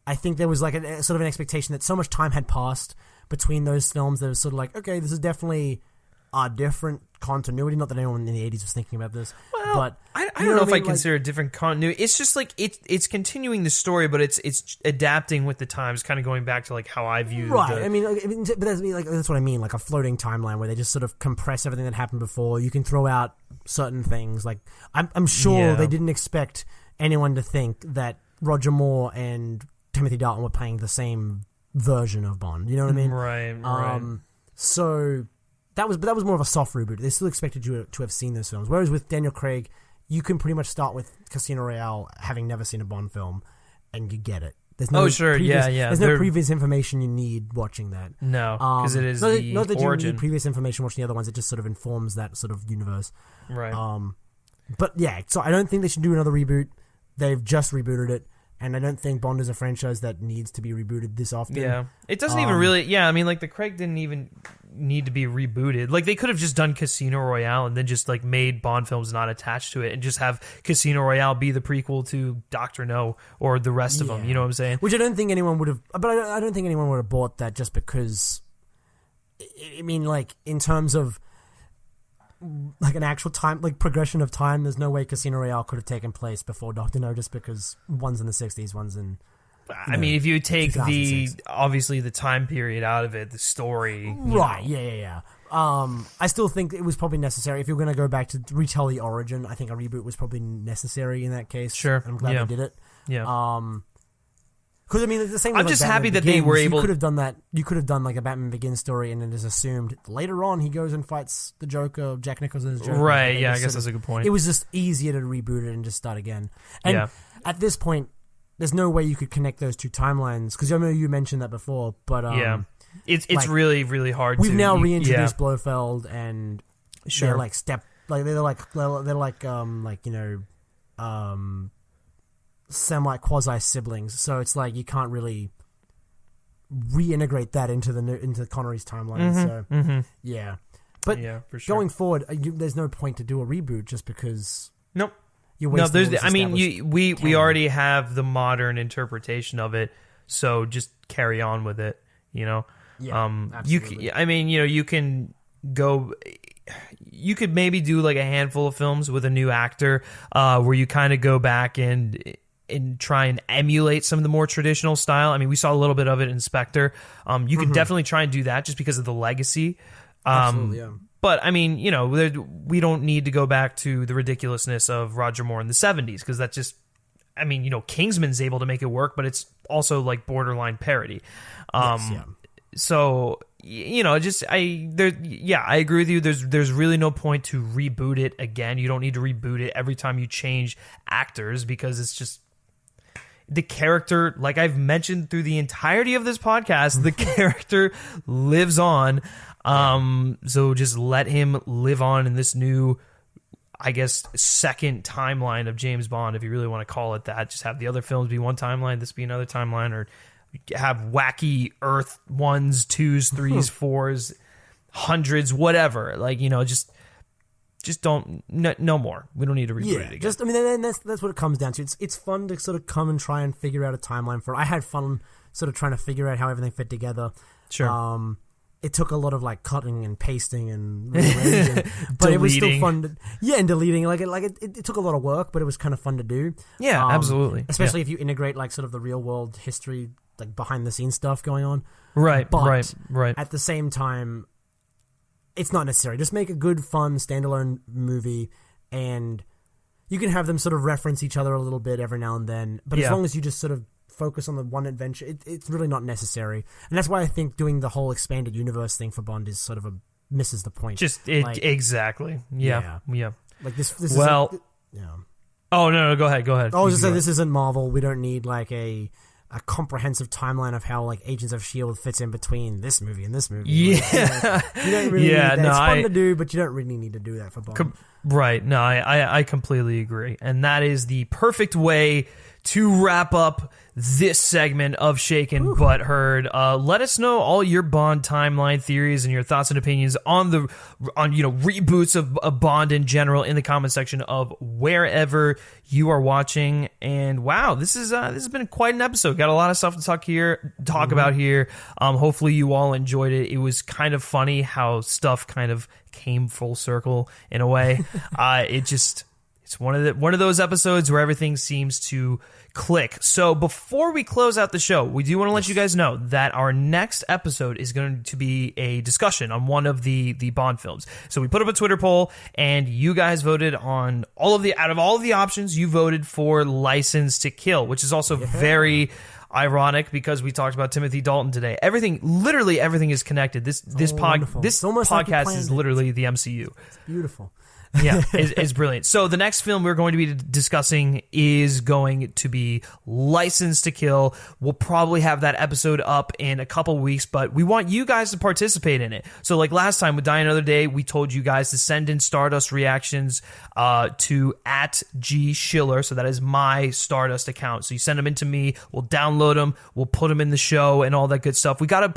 I think there was like a sort of an expectation that so much time had passed between those films that it was sort of like, okay, this is definitely a different continuity. Not that anyone in the 80s was thinking about this. Well, but I don't know if I consider it different continuity. It's just like it's continuing the story, but it's adapting with the times, kind of going back to like how I view but that's what I mean, like a floating timeline where they just sort of compress everything that happened before. You can throw out certain things. Like I'm sure they didn't expect anyone to think that Roger Moore and Timothy Dalton were playing the same version of Bond. You know what I mean? Right. So that was more of a soft reboot. They still expected you to have seen those films. Whereas with Daniel Craig, you can pretty much start with Casino Royale having never seen a Bond film, and you get it. There's no There's no previous information you need watching that. No, because it is the not that origin. You need previous information watching the other ones. It just sort of informs that sort of universe. Right. But yeah, so I don't think they should do another reboot. They've just rebooted it. and I don't think Bond is a franchise that needs to be rebooted this often. Yeah, it doesn't even really. Yeah, I mean, like the Craig didn't even need to be rebooted. Like they could have just done Casino Royale and then just like made Bond films not attached to it, and just have Casino Royale be the prequel to Doctor No or the rest of them. You know what I'm saying? Which I don't think anyone would have. But I don't think anyone would have bought that just because. I mean, like in terms of. Like an actual time, like progression of time, there's no way Casino Royale could have taken place before Doctor No, just because one's in the 60s, one's in. I mean, if you take obviously the time period out of it, the story, right? Yeah. I still think it was probably necessary if you're going to go back to retell the origin. I think a reboot was probably necessary in that case. Sure, I'm glad they did it. Yeah. Because I mean, the same. I'm just happy that they were able. You could have done that. You could have done like a Batman Begins story, and it is assumed later on he goes and fights the Joker, Jack Nicholson's Joker. Right? Yeah, I guess that's a good point. It was just easier to reboot it and just start again. And at this point, there's no way you could connect those two timelines because I know you mentioned that before. But it's like, really really hard. We've now reintroduced Blofeld, and they're like semi quasi siblings, so it's like you can't really reintegrate that into Connery's timeline. But for sure. Going forward, there's no point to do a reboot just because. Nope. You're wasting we already have the modern interpretation of it, so just carry on with it. You know. Yeah. Absolutely. You can go. You could maybe do like a handful of films with a new actor, where you kind of go back and try and emulate some of the more traditional style. I mean, we saw a little bit of it in Spectre. You could definitely try and do that just because of the legacy. Absolutely, yeah. But I mean, we don't need to go back to the ridiculousness of Roger Moore in the 70s because that just, I mean, Kingsman's able to make it work, but it's also like borderline parody. So, I agree with you. There's really no point to reboot it again. You don't need to reboot it every time you change actors because it's just the character, like I've mentioned through the entirety of this podcast, the character lives on. So just let him live on in this new, I guess, second timeline of James Bond, if you really want to call it that. Just have the other films be one timeline, this be another timeline, or have wacky Earth 1s, 2s, 3s, 4s, hundreds, whatever. Like, just don't, no more. We don't need to reboot it again. That's what it comes down to. It's fun to sort of come and try and figure out a timeline for it. I had fun sort of trying to figure out how everything fit together. Sure. It took a lot of like cutting and pasting and rearranging, but it was still fun. And deleting. It took a lot of work, but it was kind of fun to do. Yeah, absolutely. Especially if you integrate like sort of the real world history, like behind the scenes stuff going on. Right. But right. At the same time, it's not necessary. Just make a good, fun standalone movie, and you can have them sort of reference each other a little bit every now and then. But as long as you just sort of focus on the one adventure, it's really not necessary. And that's why I think doing the whole expanded universe thing for Bond is sort of misses the point. Exactly. Yeah. Like this well, yeah. Oh no, go ahead. I was just saying, this isn't Marvel. We don't need like a comprehensive timeline of how like Agents of S.H.I.E.L.D. fits in between this movie and this movie. Yeah. You don't really need that. It's fun to do, but you don't really need to do that for Bond. Right. No, I completely agree. And that is the perfect way to wrap up this segment of Shaken But Heard. Let us know all your Bond timeline theories and your thoughts and opinions on reboots of Bond in general in the comment section of wherever you are watching. And wow, this has been quite an episode. Got a lot of stuff to talk about here. Hopefully you all enjoyed it. It was kind of funny how stuff kind of came full circle in a way. It's one of those episodes where everything seems to click. So before we close out the show, we do want to let you guys know that our next episode is going to be a discussion on one of the Bond films. So we put up a Twitter poll, and you guys voted on out of all of the options, you voted for License to Kill, which is also very ironic because we talked about Timothy Dalton today. Literally everything is connected. This podcast is literally the MCU. It's beautiful. Yeah, it's brilliant. So the next film we're going to be discussing is going to be License to Kill. We'll probably have that episode up in a couple weeks, but we want you guys to participate in it. So like last time with Die Another Day, we told you guys to send in Stardust reactions to @GSchiller. So that is my Stardust account. So you send them in to me. We'll download them. We'll put them in the show and all that good stuff. We got a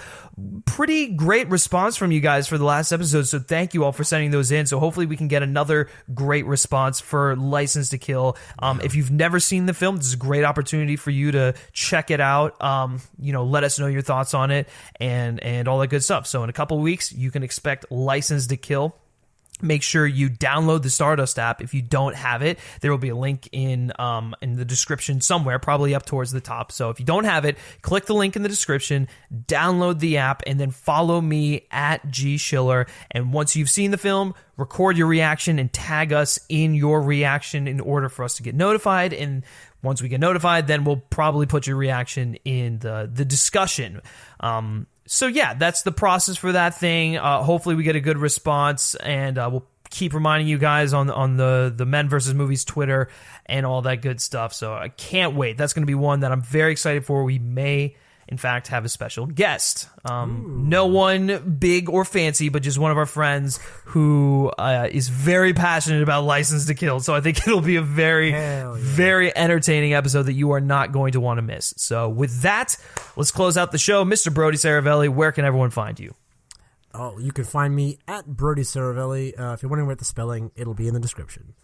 pretty great response from you guys for the last episode, so thank you all for sending those in. So hopefully we can get another great response for License to Kill. If you've never seen the film, this is a great opportunity for you to check it out. Let us know your thoughts on it and all that good stuff. So in a couple weeks, you can expect License to Kill. Make sure you download the Stardust app. If you don't have it, there will be a link in the description somewhere, probably up towards the top. So if you don't have it, click the link in the description, download the app, and then follow me @GSchiller. And once you've seen the film, record your reaction and tag us in your reaction in order for us to get notified. And once we get notified, then we'll probably put your reaction in the discussion. So yeah, that's the process for that thing. Hopefully we get a good response, and we'll keep reminding you guys on the Men vs. Movies Twitter and all that good stuff. So I can't wait. That's going to be one that I'm very excited for. We may, in fact, have a special guest. No one big or fancy, but just one of our friends who is very passionate about License to Kill. So I think it'll be a very entertaining episode that you are not going to want to miss. So with that, let's close out the show. Mr. Brody Saravelli, where can everyone find you? Oh, you can find me @Brody Saravelli. If you're wondering what the spelling, it'll be in the description.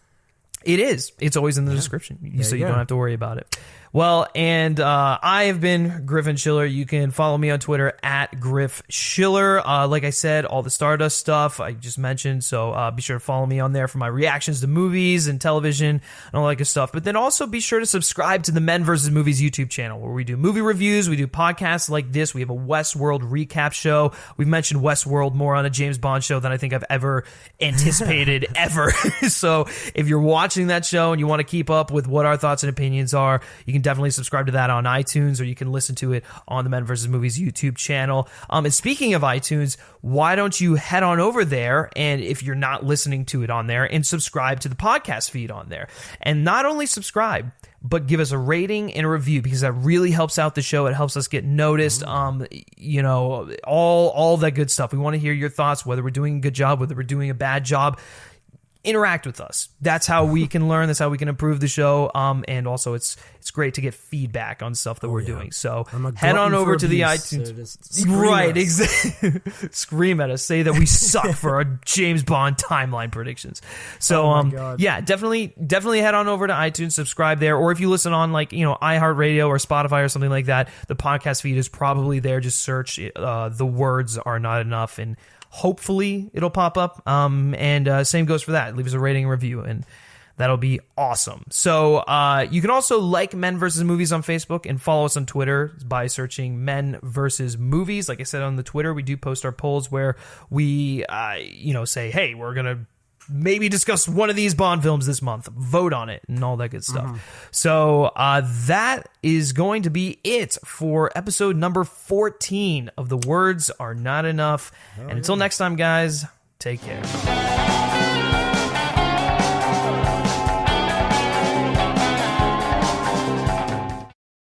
It is. It's always in the description, so you don't have to worry about it. Well, and I have been Griffin Schiller. You can follow me on Twitter @GriffSchiller. Like I said, all the Stardust stuff I just mentioned, so be sure to follow me on there for my reactions to movies and television and all that good stuff. But then also be sure to subscribe to the Men vs. Movies YouTube channel, where we do movie reviews, we do podcasts like this, we have a Westworld recap show. We've mentioned Westworld more on a James Bond show than I think I've ever anticipated ever. So if you're watching that show and you want to keep up with what our thoughts and opinions are, you can definitely subscribe to that on iTunes, or you can listen to it on the Men vs. Movies YouTube channel. And speaking of iTunes, why don't you head on over there, and if you're not listening to it on there, and subscribe to the podcast feed on there. And not only subscribe, but give us a rating and a review, because that really helps out the show. It helps us get noticed. All that good stuff. We want to hear your thoughts, whether we're doing a good job, whether we're doing a bad job. Interact with us. That's how we can learn. That's how we can improve the show. And also, it's great to get feedback on stuff that we're doing. So head on over to the iTunes. Right, exactly. Scream at us. Say that we suck for our James Bond timeline predictions. So yeah, definitely head on over to iTunes, subscribe there, or if you listen on iHeartRadio or Spotify or something like that, the podcast feed is probably there. Just search The Words Are Not Enough, and hopefully it'll pop up. And same goes for that. Leave us a rating and review, and that'll be awesome. So you can also like Men vs. Movies on Facebook and follow us on Twitter by searching Men vs. Movies. Like I said, on the Twitter, we do post our polls where we say, hey, we're going to maybe discuss one of these Bond films this month. Vote on it and all that good stuff. So that is going to be it for episode number 14 of The Words Are Not Enough. And until next time, guys, take care.